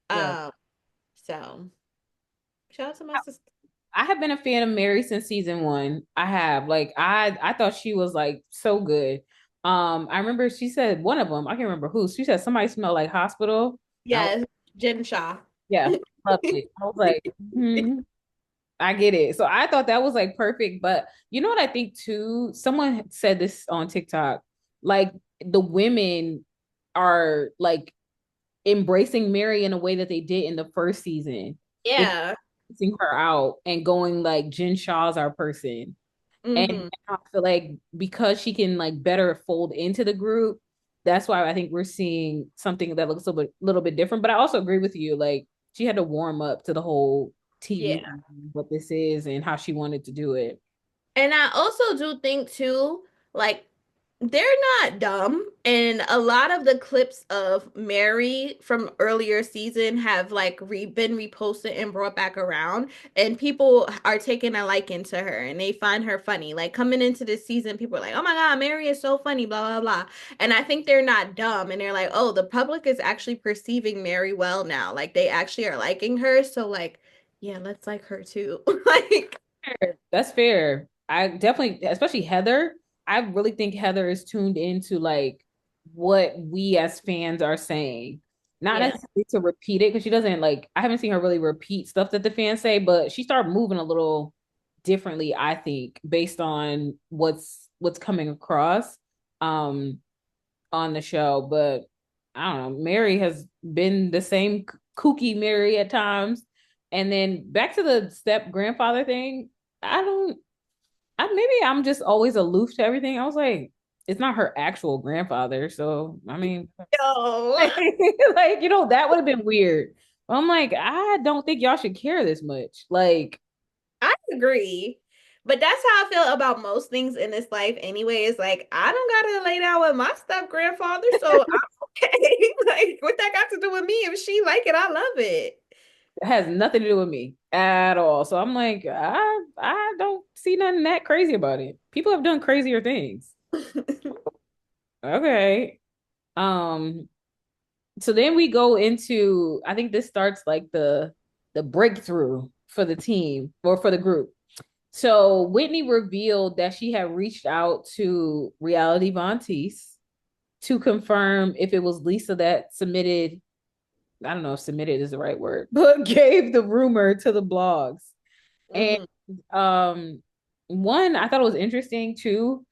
yeah. um so shout out to my sister. I have been a fan of Mary since season one. I have. Like I thought she was like so good. I remember she said one of them, I can't remember who. She said somebody smelled like hospital. Yes, Jen Shaw. Yeah, loved it. I was like, mhm. I get it. So I thought that was like perfect. But you know what I think too? Someone said this on TikTok. Like the women are like embracing Mary in a way that they did in the first season. They Yeah. missing her out and going like Jen Shaw's our person. And Hmm. I feel like because she can like better fold into the group, that's why I think we're seeing something that looks a little bit different. But I also agree with you. Like she had to warm up to the whole TV, Yeah. what this is and how she wanted to do it. And I also do think too, like they're not dumb. And a lot of the clips of Mary from earlier season have like been reposted and brought back around. And people are taking a liking to her and they find her funny. Like coming into this season, people are like, oh my God, Mary is so funny, blah, blah, blah. And I think they're not dumb. And they're like, oh, the public is actually perceiving Mary well now. Like they actually are liking her. So like, yeah, let's like her too. Like, That's fair. I definitely, especially Heather, I really think Heather is tuned into like what we as fans are saying. Not yeah. necessarily to repeat it because she doesn't like, I haven't seen her really repeat stuff that the fans say, but she started moving a little differently, I think, based on what's coming across um on the show. But I don't know, Mary has been the same kooky Mary at times. And then back to the step grandfather thing. I don't maybe I'm just always aloof to everything. I was like, it's not her actual grandfather. So, I mean, Yo. like, that would have been weird. I'm like, I don't think y'all should care this much. Like, I agree. But that's how I feel about most things in this life anyway. Is like I don't gotta lay down with my step grandfather, so I'm okay. Like what that got to do with me? If she like it, I love it. it has nothing to do with me at all. So I'm like, I don't see nothing that crazy about it. People have done crazier things. Okay. Um, so then we go into I think this starts like the breakthrough for the team or for the group. So Whitney revealed that she had reached out to Reality Von Teese to confirm if it was Lisa that submitted, I don't know if submitted is the right word, but gave the rumor to the blogs. And Mhm. um one, I thought it was interesting too.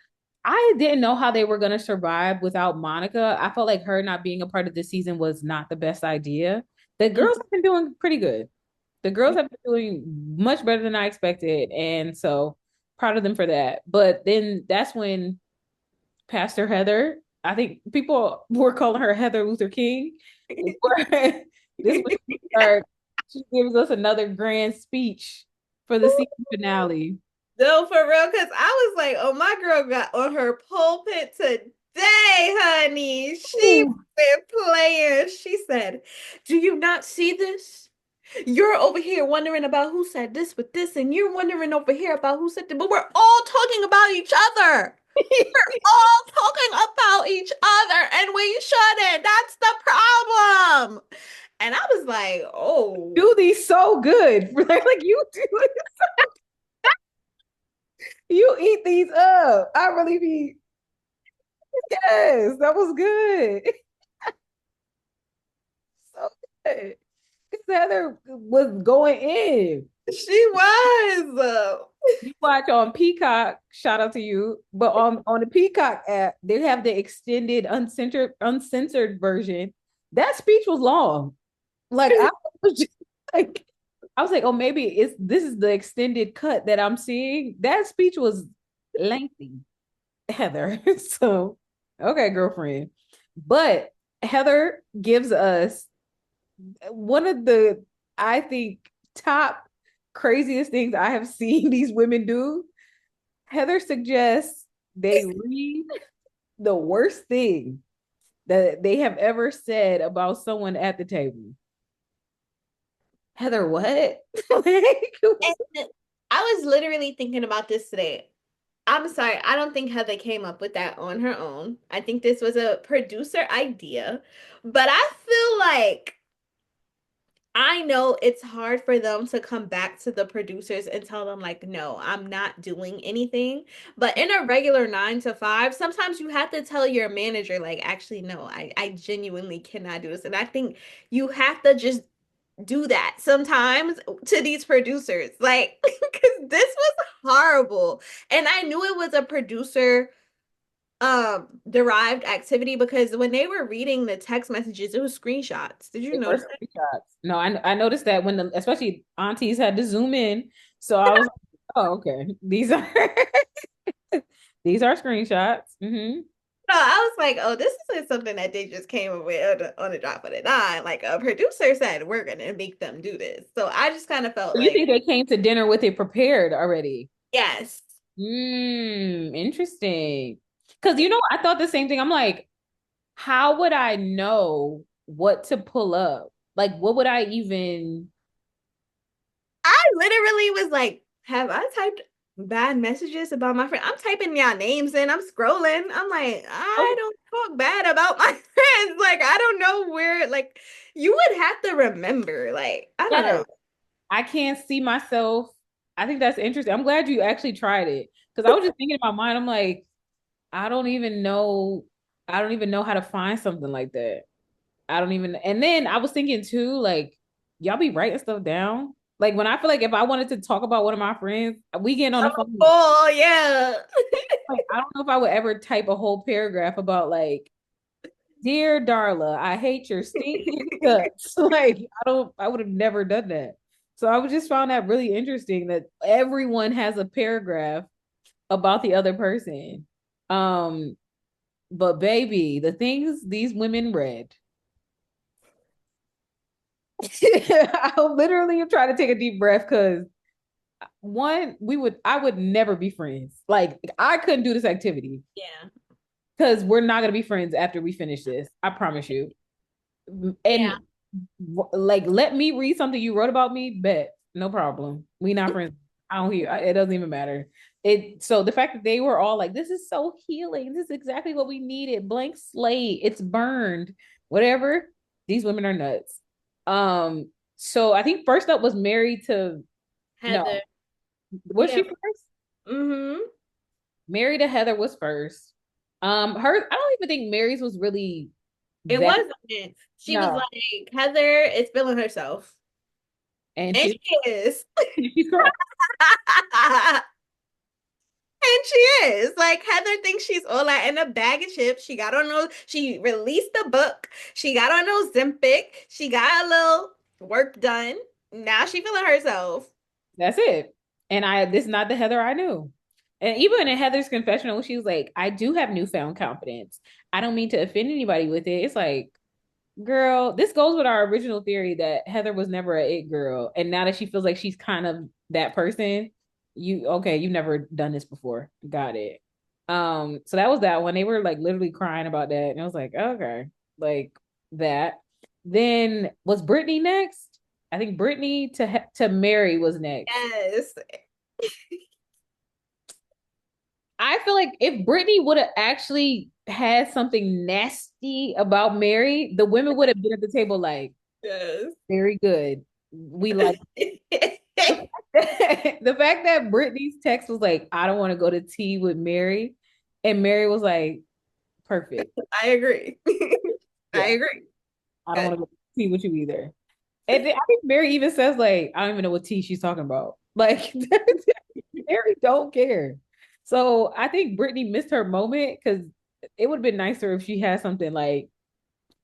I didn't know how they were going to survive without Monica. I felt like her not being a part of this season was not the best idea. The girls have been doing pretty good. The girls have been doing much better than I expected. And so proud of them for that. But then that's when Pastor Heather, I think people were calling her Heather Luther King. This was she gives us another grand speech for the season finale. No, for real, because I was like, oh, my girl got on her pulpit today, honey. She Ooh. been playing. She said, do you not see this? You're over here wondering about who said this with this, and you're wondering over here about who said that, but we're all talking about each other. We're all talking about each other, and we shouldn't. That's the problem. And I was like, oh, Do these so good. Like you do it. You eat these up. I really be yes, that was good. So good. Because Heather was going in. she was. You watch on Peacock, shout out to you. But on the Peacock app, they have the extended uncensored version. That speech was long. Like I was just like I was like, oh, maybe this is the extended cut that I'm seeing. That speech was lengthy, Heather. So okay, girlfriend. But Heather gives us one of the, I think, top craziest things I have seen these women do. Heather suggests they read the worst thing that they have ever said about someone at the table. Heather, what? Like, And I was literally thinking about this today. I'm sorry, I don't think Heather came up with that on her own. I think this was a producer idea, but I feel like I know it's hard for them to come back to the producers and tell them, like, no, I'm not doing anything. But in a regular 9 to 5, sometimes you have to tell your manager, like, actually, no, I genuinely cannot do this. And I think you have to just do that sometimes to these producers. Like, because this was horrible. And I knew it was a producer derived activity because when they were reading the text messages, it was screenshots. Did you They were notice that? screenshots. No, I noticed that when the especially aunties had to zoom in. So I was like, oh, okay. These are these are screenshots. No, I was like, oh, this isn't something that they just came up with on the drop of a dime. Like a producer said, we're gonna make them do this. So I just kind of felt So you like, think they came to dinner with it prepared already? yes. Interesting. Because I thought the same thing. I'm like, how would I know what to pull up? Like, what would I even? I literally was like, have I typed bad messages about my friend? I'm typing y'all names in, I'm scrolling. I'm like, I don't talk bad about my friends. Like, I don't know where, like, you would have to remember. Like, I don't Yes, know. I can't see myself. I think that's interesting. I'm glad you actually tried it because I was just thinking in my mind. I'm like, I don't even know. I don't even know how to find something like that. I don't even. And then I was thinking too, like, y'all be writing stuff down. Like when I feel like if I wanted to talk about one of my friends, we get on the phone. Oh, yeah. Like, I don't know if I would ever type a whole paragraph about like, dear Darla, I hate your stinking guts. Like, I would have never done that. So I would just found that really interesting that everyone has a paragraph about the other person. Um, but baby, the things these women read. I'll literally try to take a deep breath because I would never be friends. Like I couldn't do this activity Yeah. because we're not gonna be friends after we finish this. I promise you. Yeah. And like, let me read something you wrote about me. Bet no problem. We not friends. I don't hear. It doesn't even matter. So the fact that they were all like, "This is so healing. This is exactly what we needed." Blank slate. It's burned. Whatever. These women are nuts. So I think first up was married to no. Heather. Was Yeah. she first? Mm-hmm. Married to Heather was first. Her. I don't even think Mary's was really It that. wasn't. She was No, like, Heather is feeling herself. and And she she is. she's correct. And she is. Like Heather thinks she's all that in a bag of chips. She got on those, she released the book. She got on those Zempic. She got a little work done. Now she feeling herself. That's it. And this is not the Heather I knew. And even in Heather's confessional, she was like, I do have newfound confidence. I don't mean to offend anybody with it. It's like, girl, this goes with our original theory that Heather was never a it girl. And now that she feels like she's kind of that person, you've never done this before. Got it. So that was that one. They were like literally crying about that. And I was like, okay, like that. Then was Brittany next? I think Brittany to Mary was next. Yes. I feel like if Brittany would have actually had something nasty about Mary, the women would have been at the table like, Yes. very good. We like the fact that Brittany's text was like, I don't want to go to tea with Mary. And Mary was like, perfect. I agree. I Yeah, agree. I don't Good. want to go to tea with you either. And then I think Mary even says, like, I don't even know what tea she's talking about. Like, Mary don't care. So I think Brittany missed her moment because it would have been nicer if she had something like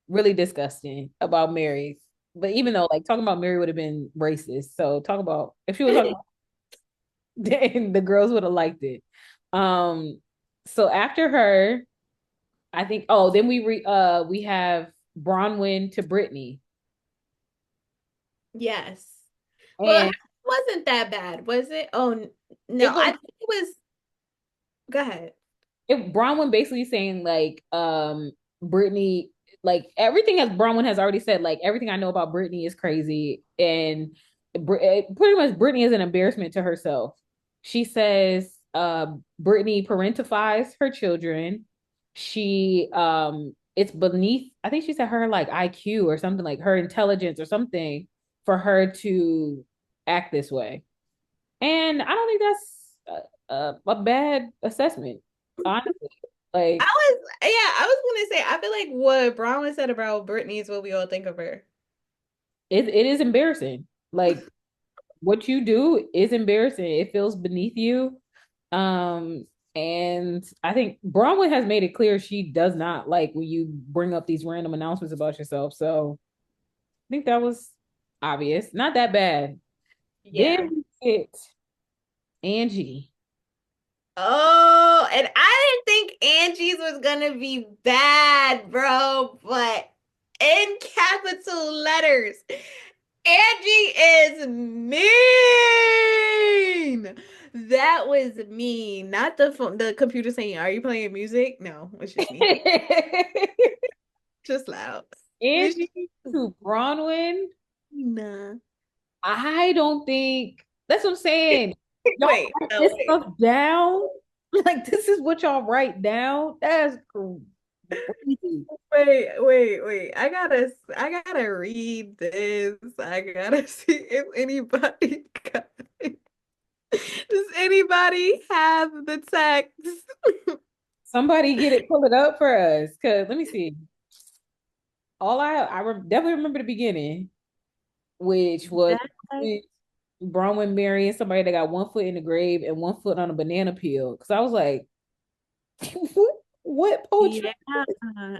really disgusting about Mary. But even though like talking about Mary would have been racist. So talk about if she was talking about then the girls would have liked it. Um so after her, I think then we have Bronwyn to Brittany. Yes. Well, And it wasn't that bad, was it? Oh, no. it I was think it was. Go ahead. if Bronwyn basically saying like Brittany like everything as Bronwyn has already said like everything I know about Brittany is crazy and pretty much Brittany is an embarrassment to herself. She says Brittany parentifies her children. She it's beneath I think she said her like IQ or something like her intelligence or something for her to act this way. And I don't think that's a bad assessment, honestly. I Like, was, yeah, I was gonna say, I feel like what Bronwyn said about Britney is what we all think of her. it is embarrassing. Like what you do is embarrassing. It feels beneath you. Um, and I think Bronwyn has made it clear she does not like when you bring up these random announcements about yourself. So I think that was obvious. Not that bad. Yeah. Then we get Angie. Oh, and I didn't think Angie's was gonna be bad, bro, but in capital letters, Angie is mean. That was mean. Not the phone, the computer saying, "Are you playing music?" No, it's just me. Just loud. It's Angie just to Bronwyn. nah. I don't think that's what I'm saying. Y'all Wait, write no, this wait. stuff down. Like this is what y'all write down. That's crazy. Wait. I gotta read this. I gotta see if anybody got it. Does anybody have the text? Somebody get it, pull it up for us. Cause let me see. All definitely remember the beginning, which was That, Bronwyn marrying somebody that got one foot in the grave and one foot on a banana peel. Cause I was like, what poetry? yeah.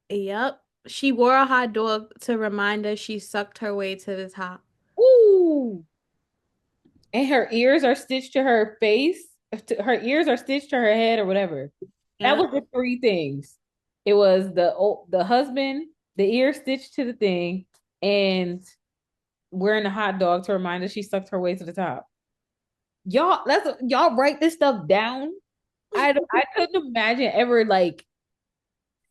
Yep. She wore a hot dog to remind us she sucked her way to the top. Ooh. And her ears are stitched to her face. Her ears are stitched to her head or whatever. That Yep. was the three things. It was the husband, the ear stitched to the thing, and wearing a hot dog to remind us she sucked her way to the top. Y'all write this stuff down. I couldn't imagine ever like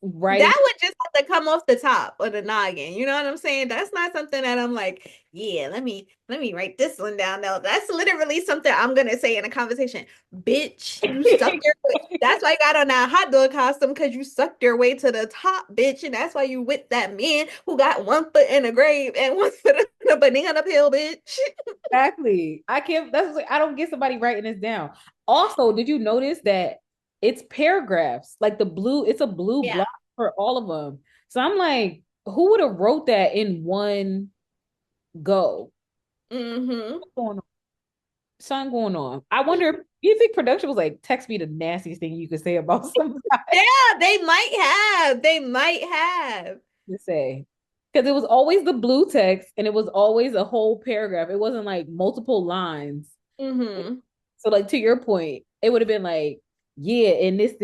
writing. That would just have to come off the top of the noggin. You know what I'm saying? That's not something that I'm like, yeah, let me write this one down. No, that's literally something I'm gonna say in a conversation. Bitch, you sucked your way. That's why you got on that hot dog costume because you sucked your way to the top, bitch. And that's why you with that man who got one foot in the grave and one foot in a banana peel, bitch. Exactly. I can't. That's like, I don't get somebody writing this down. Also, did you notice that it's paragraphs? Like the blue, it's a blue Yeah. block for all of them. So I'm like, who would have wrote that in one go? Mm-hmm. What's going on? Something going on. I wonder if you think production was like, text me the nastiest thing you could say about somebody Yeah, they might have. They might have. to say. Because it was always the blue text and it was always a whole paragraph. It wasn't like multiple lines. Mm-hmm. So like to your point, it would have been like, yeah, and this,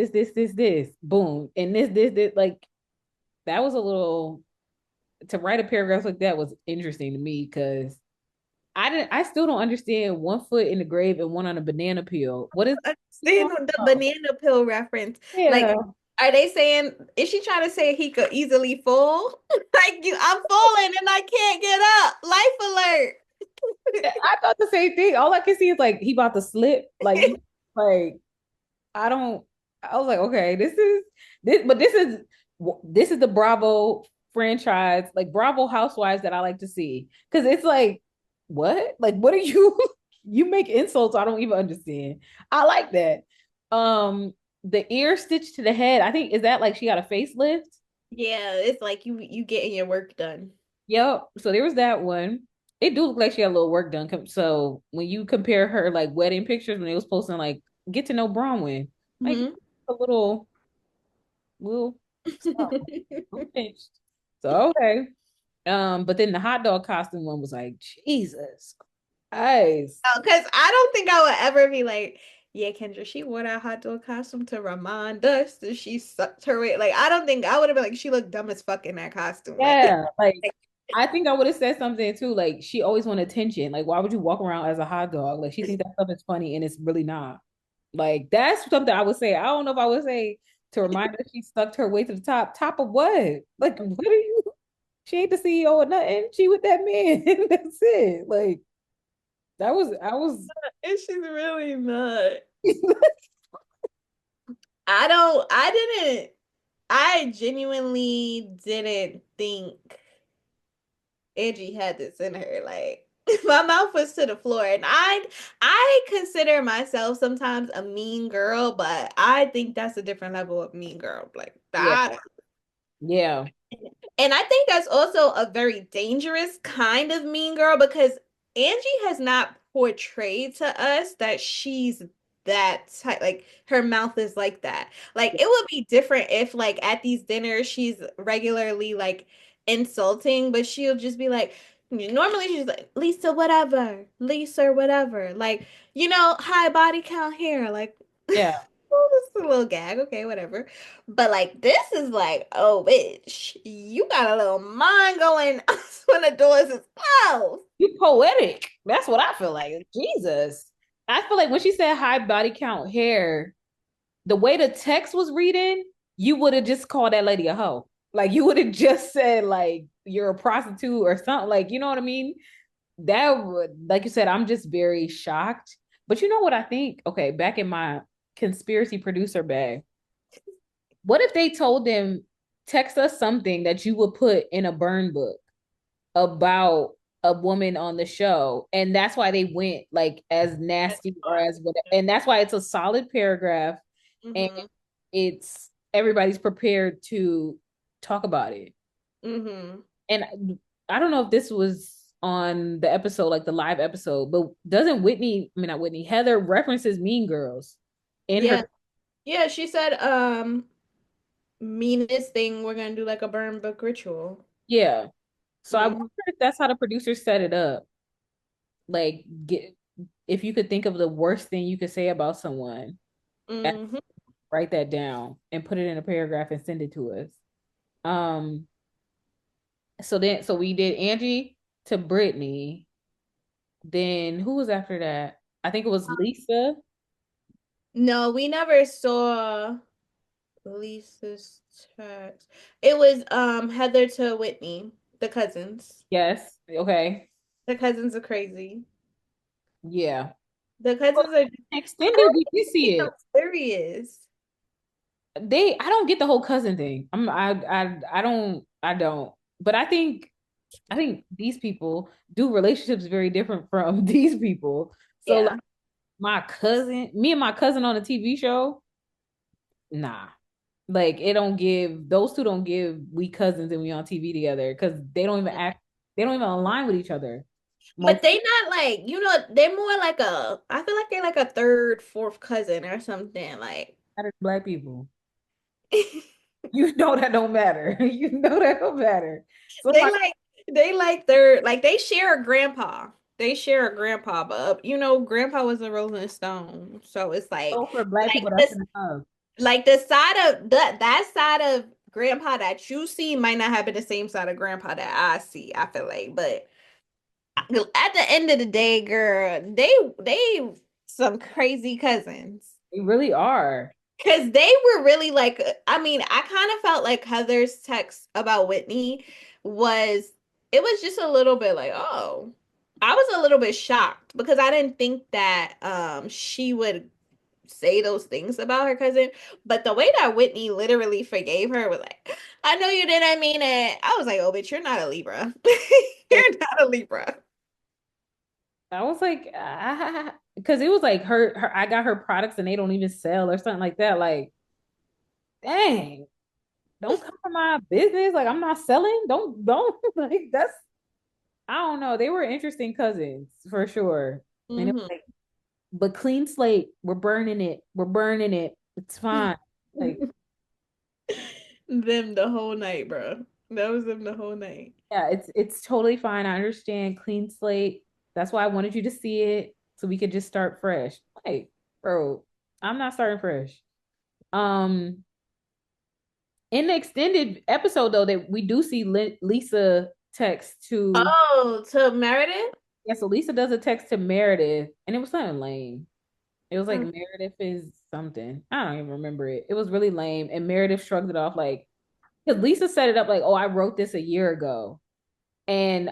boom, and this, like that was a little to write a paragraph like that was interesting to me because I still don't understand one foot in the grave and one on a banana peel. What is Understand the banana peel reference. yeah, Like, are they saying, is she trying to say he could easily fall? Like you, I'm falling and I can't get up. Life alert. I thought the same thing. All I can see is like he about to slip. Like I don't. I was like, okay, this is the Bravo franchise, like Bravo Housewives that I like to see because it's like, what? Like, what are you? You make insults I don't even understand. I like that. The ear stitched to the head. I think is that like she got a facelift. Yeah, it's like you getting your work done. Yep. So there was that one. It do look like she had a little work done. So when you compare her like wedding pictures when they was posting like get to know Bronwyn, like Hmm. a little pinched. So okay. But then the hot dog costume one was like, Jesus Christ. Because I don't think I would ever be like, yeah, Kendra, she wore that hot dog costume to remind us that she sucked her way. Like, I don't think I would have been like, she looked dumb as fuck in that costume. Like, Yeah, like I think I would have said something too. Like she always want attention. Like why would you walk around as a hot dog? Like she thinks that stuff is funny and it's really not. Like that's something I would say. I don't know if I would say to remind her she stuck her way to the top. Top of what? Like what are you? She ain't the CEO or nothing. She with that man. That's it. Like I was and she's really not. I genuinely didn't think Angie had this in her. Like my mouth was to the floor. And I consider myself sometimes a mean girl, but I think that's a different level of mean girl. Like yeah, that. yeah. And I think that's also a very dangerous kind of mean girl because Angie has not portrayed to us that she's that type. Like her mouth is like that. Like it would be different if like at these dinners she's regularly like insulting, but she'll just be like, normally she's like, Lisa, whatever, Lisa, whatever. Like, high body count here. Like, Yeah. oh, this is a little gag. Okay, whatever. But like this is like, oh bitch, you got a little mind going when the doors is closed. You poetic. That's what I feel like. Jesus. I feel like when she said high body count hair, the way the text was reading, you would have just called that lady a hoe. Like you would have just said like you're a prostitute or something. Like, you know what I mean? That would, like you said, I'm just very shocked. But you know what I think? Okay, back in my conspiracy producer bag, what if they told them, text us something that you would put in a burn book about a woman on the show, and that's why they went like as nasty or as what, and that's why it's a solid paragraph, and Mm-hmm. it's everybody's prepared to talk about it. Mm-hmm. And I don't know if this was on the episode, like the live episode, but doesn't Whitney, I mean not Whitney, Heather references Mean Girls in Yeah. her, Yeah, she said, meanest thing, we're gonna do like a burn book ritual. yeah. So I wonder Mm-hmm. if that's how the producers set it up. Like, get, if you could think of the worst thing you could say about someone, Mm-hmm. write that down and put it in a paragraph and send it to us. Um, so we did Angie to Brittany. Then who was after that? I think it was Lisa. No, we never saw Lisa's text. It was Heather to Whitney, the cousins. Yes. Okay. The cousins are crazy. Yeah. The Well, cousins are just, I extended, don't we did see think it. I'm serious. I don't get the whole cousin thing. I don't. But I think these people do relationships very different from these people. So like Yeah. my cousin, me and my cousin on a TV show, nah. Like it don't give, those two don't give we cousins and we on TV together because they don't even act, they don't even align with each other. But Most they not like, they're more like I feel like they're like a third, fourth cousin or something. Like black people. You know that don't matter. You know that don't matter. So they my like they like their like they share a grandpa. They share a grandpa, but grandpa was a Rolling Stone. So it's so for black like people, that's this enough. like the side of that side of grandpa that you see might not have been the same side of grandpa that I see, I feel like. But at the end of the day, girl, they some crazy cousins. They really are. Because they were really like, I mean, I kind of felt like Heather's text about Whitney was, it was just a little bit like, oh, I was a little bit shocked because I didn't think that she would say those things about her cousin. But the way that Whitney literally forgave her was like, I know you didn't mean it. I was like, oh, bitch, you're not a Libra. You're not a Libra. I was like, because it was like her, I got her products and they don't even sell or something like that. Like, dang, don't come for my business. Like, I'm not selling. Don't like that's. I don't know. They were interesting cousins for sure. And it was Hmm. like, but clean slate. We're burning it. We're burning it. It's fine. Like, Them the whole night, bro. That was them the whole night. yeah, it's totally fine. I understand. Clean slate. That's why I wanted you to see it so we could just start fresh. Like, bro, I'm not starting fresh. Um, in the extended episode though, that we do see Lisa text to, Oh, to Meredith? yeah, so Lisa does a text to Meredith, and it was something lame. It was like Mm. Meredith is something. I don't even remember it. It was really lame, and Meredith shrugged it off like, because Lisa set it up like, oh, I wrote this a year ago, and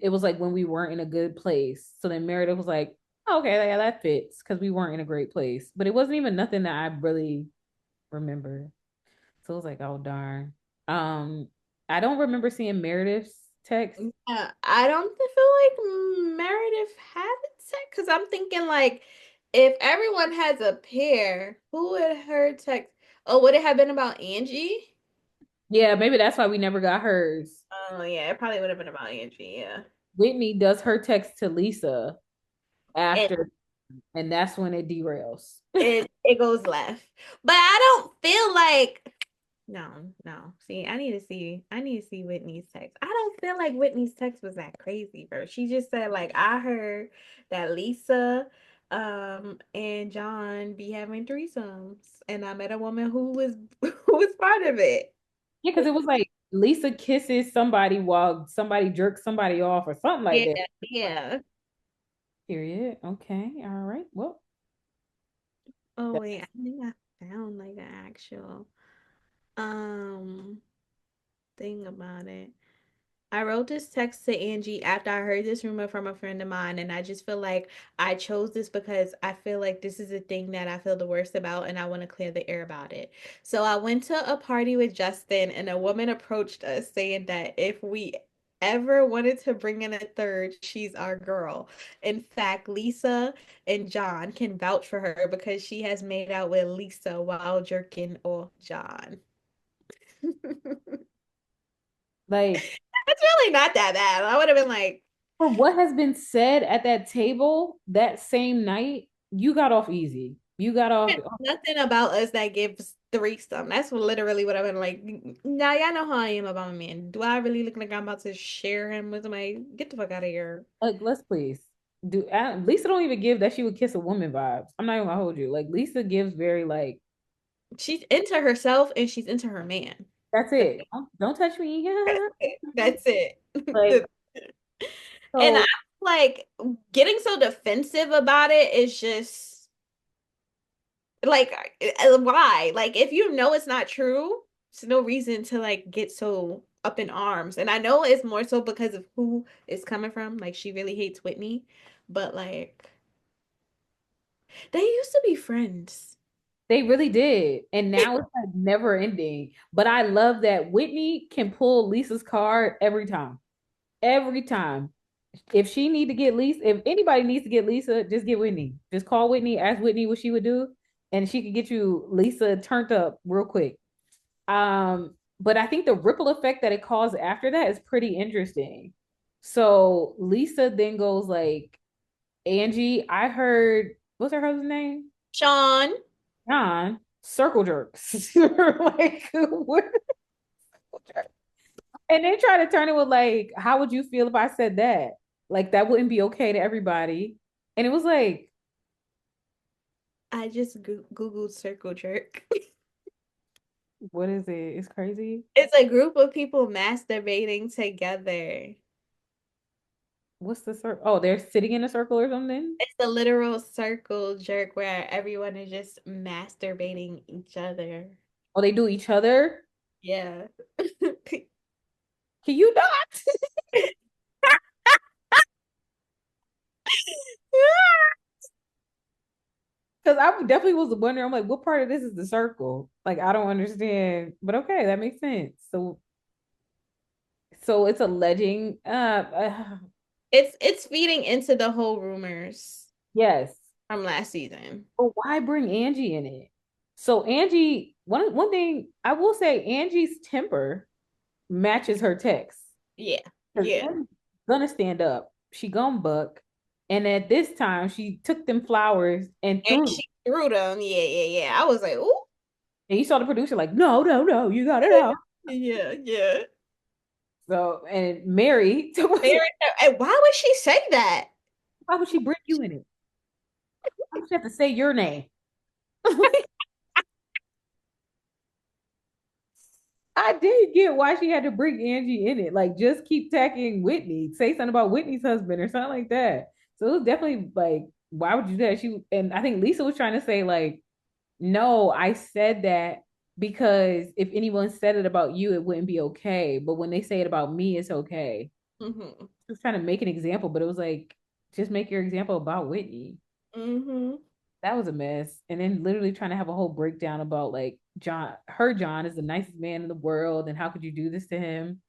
it was like when we weren't in a good place. So then Meredith was like, oh, okay, yeah, that fits because we weren't in a great place, but it wasn't even nothing that I really remember. So it was like, oh darn. Um, I don't remember seeing Meredith's text. Yeah, I don't feel like Meredith had it set because I'm thinking like if everyone has a pair, who would her text? Oh, would it have been about Angie? Yeah, maybe that's why we never got hers. Oh yeah, it probably would have been about Angie, yeah. Whitney does her text to Lisa And after, and that's when it derails. it goes left. But I don't feel like no. See, I need to see Whitney's text. I don't feel like Whitney's text was that crazy, bro. She just said like I heard that Lisa and John be having threesomes and I met a woman who was who was part of it. Yeah, because it was like Lisa kisses somebody while somebody jerks somebody off or something like Yeah, that. yeah. Period. Okay. All right. Well, Oh that- wait, I think I found like an actual um thing about it. I wrote this text to Angie after I heard this rumor from a friend of mine, and I just feel like I chose this because I feel like this is a thing that I feel the worst about, and I want to clear the air about it. So I went to a party with Justin, and a woman approached us saying that if we ever wanted to bring in a third, she's our girl. In fact, Lisa and John can vouch for her because she has made out with Lisa while jerking off John. like That's really not that bad. I would have been like, for what has been said at that table that same night, you got off easy. You got off. nothing about us that gives threesome. That's literally what I've been like. Now y'all know how I am about my man. Do I really look like I'm about to share him with somebody? Get the fuck out of here. Like, let's please do. Lisa don't even give that she would kiss a woman vibes. I'm not even gonna hold you. Like Lisa gives very like She's into herself and she's into her man. that's That's it. Don't touch me. it. That's it. Like And I so like getting so defensive about it is just like why? Like if you know it's not true, there's no reason to like get so up in arms. And I know it's more so because of who it's coming from. Like she really hates Whitney, but like they used to be friends. they really did. And now it's like never ending. But I love that Whitney can pull Lisa's card every time. Every time. If she need to get Lisa, if anybody needs to get Lisa, just get Whitney. Just call Whitney, ask Whitney what she would do, and she could get you Lisa turned up real quick. But I think the ripple effect that it caused after that is pretty interesting. So Lisa then goes like, Angie, I heard what's her husband's name? Sean, John, circle jerks. Like what? And they try to turn it with like, how would you feel if I said that? Like that wouldn't be okay to everybody. And it was like, I just Googled circle jerk. what is it? It's crazy. It's a group of people masturbating together. What's the circle? Oh, they're sitting in a circle or something. It's a literal circle jerk where everyone is just masturbating each other. Oh, they do each other. Yeah. Can you not? Because I definitely was wondering. I'm like, what part of this is the circle? Like, I don't understand. But okay, that makes sense. So it's alleging. It's feeding into the whole rumors Yes. from last season. But why bring Angie in it? So Angie, one thing I will say, Angie's temper matches her text. Yeah. Because Yeah. Angie's gonna stand up. She gonna buck. And at this time, she took them flowers and And threw them. she threw them. Yeah. I was like, ooh. And you saw the producer like, no, no, no, you got it out. Yeah. So and Mary, Very, and why would she say that? why would she bring you in it? Why would she have to say your name? I did get why she had to bring Angie in it. Like, just keep tacking Whitney. Say something about Whitney's husband or something like that. So it was definitely like, why would you do that? And I think Lisa was trying to say, like, no, I said that because if anyone said it about you, it wouldn't be okay. But when they say it about me, it's okay. Hmm. She was trying to make an example, but it was like, just make your example about Whitney. Hmm. That was a mess. And then literally trying to have a whole breakdown about like John is the nicest man in the world, and how could you do this to him?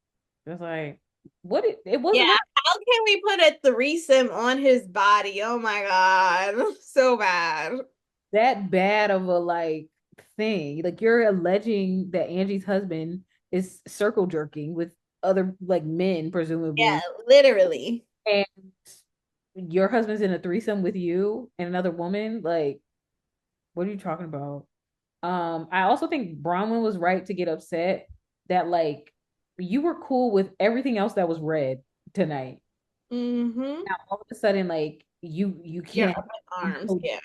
It was like, it Yeah. wasn't that, How can we put a threesome on his body? Oh my God. So bad. that bad of a like thing. Like you're alleging that Angie's husband is circle jerking with other like men, Yeah, presumably, literally. and your husband's in a threesome with you and another woman. Like, what are you talking about? I also think Bronwyn was right to get upset that like you were cool with everything else that was red tonight. Mm-hmm. Now all of a sudden, like you You're can't. up in I'm arms. so Yeah.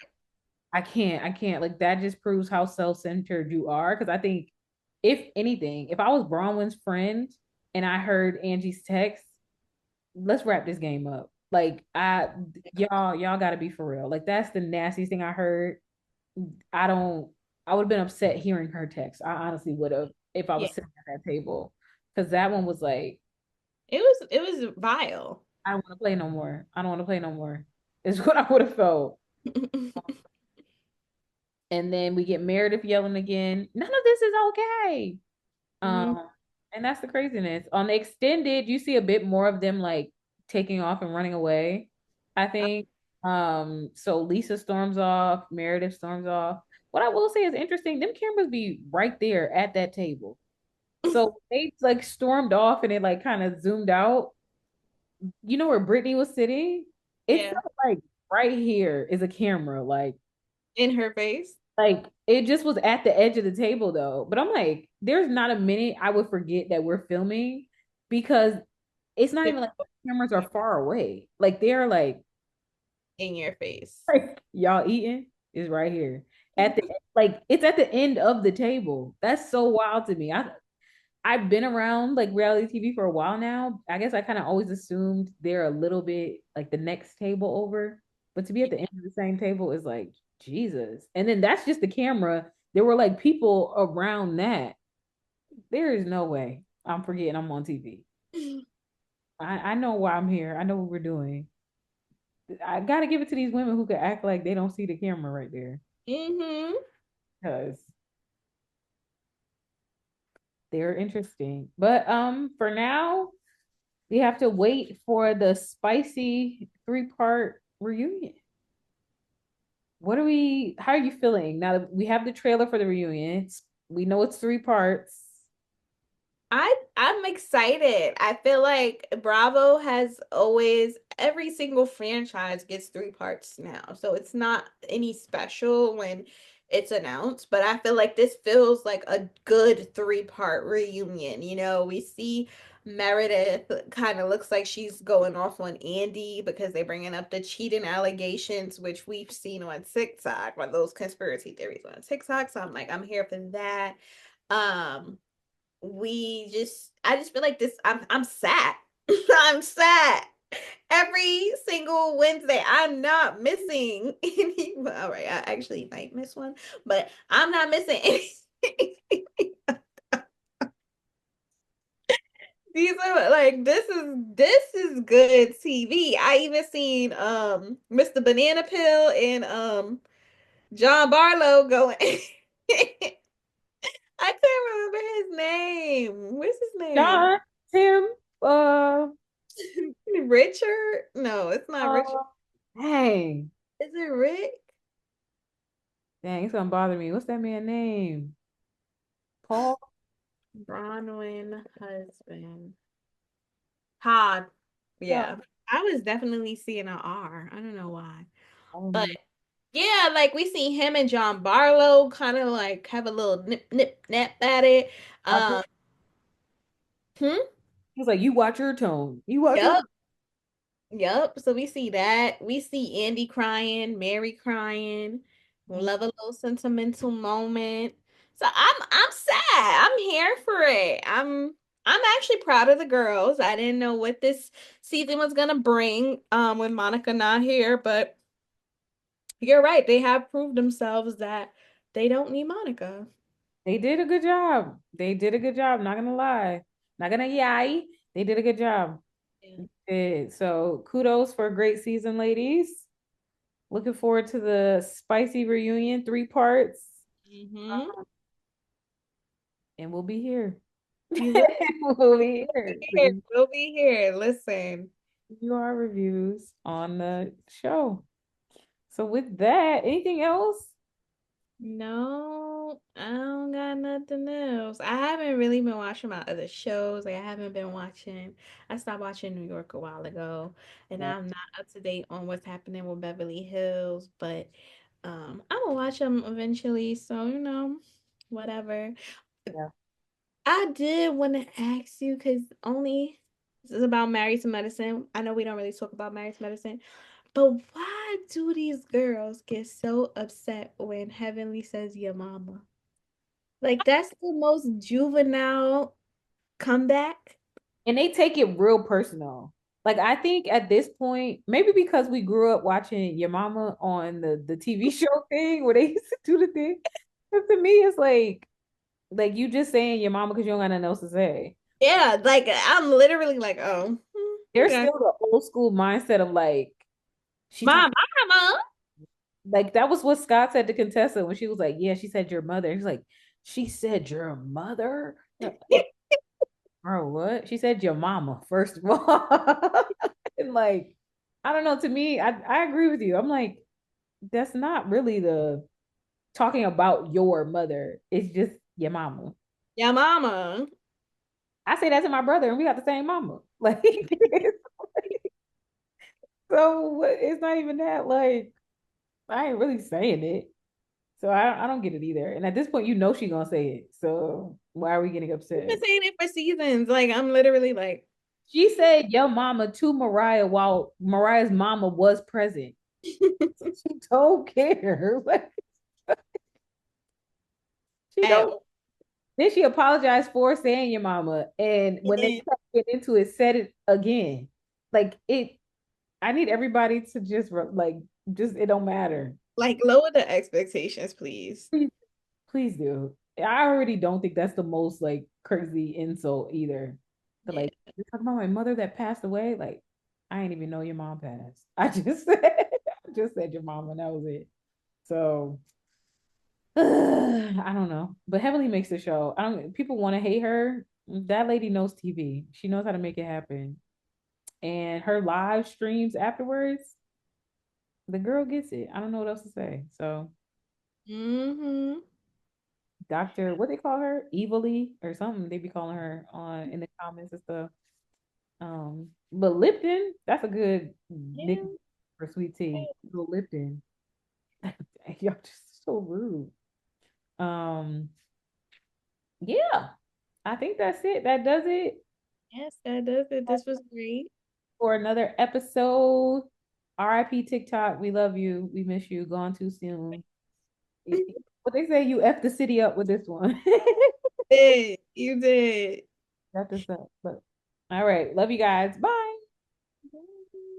I can't. Like that just proves how self-centered you are. Because I think, if anything, if I was Bronwyn's friend and I heard Angie's text, let's wrap this game up. Like y'all got to be for real. Like that's the nastiest thing I heard. I don't. I would have been upset hearing her text. I honestly would have if I Yeah. was sitting at that table, because that one was like, It was vile. I don't want to play no more. I don't want to play no more. Is what I would have felt. And then we get Meredith yelling again. None of this is okay. Mhm. Um, and that's the craziness. On the extended, you see a bit more of them like taking off and running away. I think. So Lisa storms off, Meredith storms off. What I will say is interesting, them cameras be right there at that table. So they like stormed off and it like kind of zoomed out. You know where Brittany was sitting? It Yeah. felt like right here is a camera. In her face. Like it just was at the edge of the table though. But I'm like, there's not a minute I would forget that we're filming because it's not even like the cameras are far away. Like they're In your face. like y'all eating is right here. At the like it's at the end of the table. That's so wild to me. I've been around like reality TV for a while now. I guess I kind of always assumed they're a little bit like the next table over, but to be at the end of the same table is like Jesus. And then that's just the camera. There were like people around that. There is no way I'm forgetting I'm on TV. I know why I'm here. I know what we're doing. I gotta give it to these women who could act like they don't see the camera right there Mm-hmm. because they're interesting. But for now, we have to wait for the spicy three-part reunion. How are you feeling now that we have the trailer for the reunion? We know it's three parts. I'm excited. I feel like Bravo has always every single franchise gets three parts now. So it's not any special when it's announced, but I feel like this feels like a good three-part reunion. We see Meredith kind of looks like she's going off on Andy because they're bringing up the cheating allegations, which we've seen on TikTok, or those conspiracy theories on TikTok. So I'm like, I'm here for that. Um, I just feel like this I'm sad. I'm sad. Every single Wednesday, I'm not missing any. All right, I actually might miss one, but I'm not missing any. These are like this is good TV. I even seen Mr. Banana Pill and John Barlow going. I can't remember his name. What's his name? John, Tim, uh, Richard? No, it's not uh, Richard. dang, Is it Rick? dang, it's gonna bother me. What's that man's name? Paul? Bronwyn husband. Todd. Yeah, Yeah. I was definitely seeing an R. I don't know why. I don't But know. yeah, like we see him and John Barlow kind of like have a little nip nip nap at it. Watch it. Um hmm? He's like, you watch your tone. You watch your. Yep. Yep. So we see that. We see Andy crying, Mary crying. Love a little sentimental moment. So I'm sad. I'm here for it. I'm actually proud of the girls. I didn't know what this season was gonna bring with Monica not here, but you're right. They have proved themselves that they don't need Monica. They did a good job. They did a good job. Not gonna lie. Not gonna yai. They did a good job. Yeah. So kudos for a great season, ladies. Looking forward to the spicy reunion, three parts. Mm-hmm. And we'll be here. You will We'll be here. be So here. give We'll be here. Listen. you our reviews on the show. So with that, anything else? No, I don't got nothing else. I haven't really been watching my other shows. Like I haven't been watching. I stopped watching New York a while ago, and Yeah. I'm not up to date on what's happening with Beverly Hills. But I'm gonna watch them eventually. So whatever. Yeah. I did want to ask you because only this is about Married to Medicine. I know we don't really talk about Married to Medicine, but why do these girls get so upset when Heavenly says your mama? Like that's the most juvenile comeback. And they take it real personal. Like I think at this point, maybe because we grew up watching your mama on the TV show thing where they used to do the thing. But to me, it's like you just saying your mama because you don't got nothing else to say. Yeah, like I'm literally like, oh, There's okay. still the old school mindset of like she My talked mama. like that was what Scott said to Contessa when she was like, yeah, she said your mother. He's like, she said your mother? Bro, what? She said your mama, first of all. And like, I don't know, to me, I agree with you. I'm like, that's not really the talking about your mother. It's just your mama. Yeah, mama. I say that to my brother, and we got the same mama. Like, so it's not even that. Like, I ain't really saying it. So I don't get it either. And at this point, you know she gonna say it. So why are we getting You've been upset? saying it for seasons. Like I'm literally like, She said your mama to Mariah while Mariah's mama was present. She don't care. Like, she at don't. Then she apologized for saying your mama, and when they started getting into it, said it again. Like it, I need everybody to just like just it don't matter. like lower the expectations, please. Please, please do. I already don't think that's the most like crazy insult either. But Yeah. like you're talking about my mother that passed away. Like I didn't even know your mom passed. I just said I just said your mom and that was it. So I don't know. But Heavenly makes the show. I don't people want to hate her. That lady knows TV. She knows how to make it happen. And her live streams afterwards, the girl gets it. I don't know what else to say. So Mm-hmm. Dr. What they call her? Evilly or something. They be calling her on in the comments and stuff. But Lipton, that's a good Yeah. nickname for sweet tea. Little Lipton. Y'all just so rude. Um, yeah, I think that's it. That does it Yes, that does it. This was great. for another episode. RIP TikTok. We love you. We miss you. Gone too soon. What they say, you F the city up with this one. Did. You did. Wrap this up. But all right. Love you guys. Bye.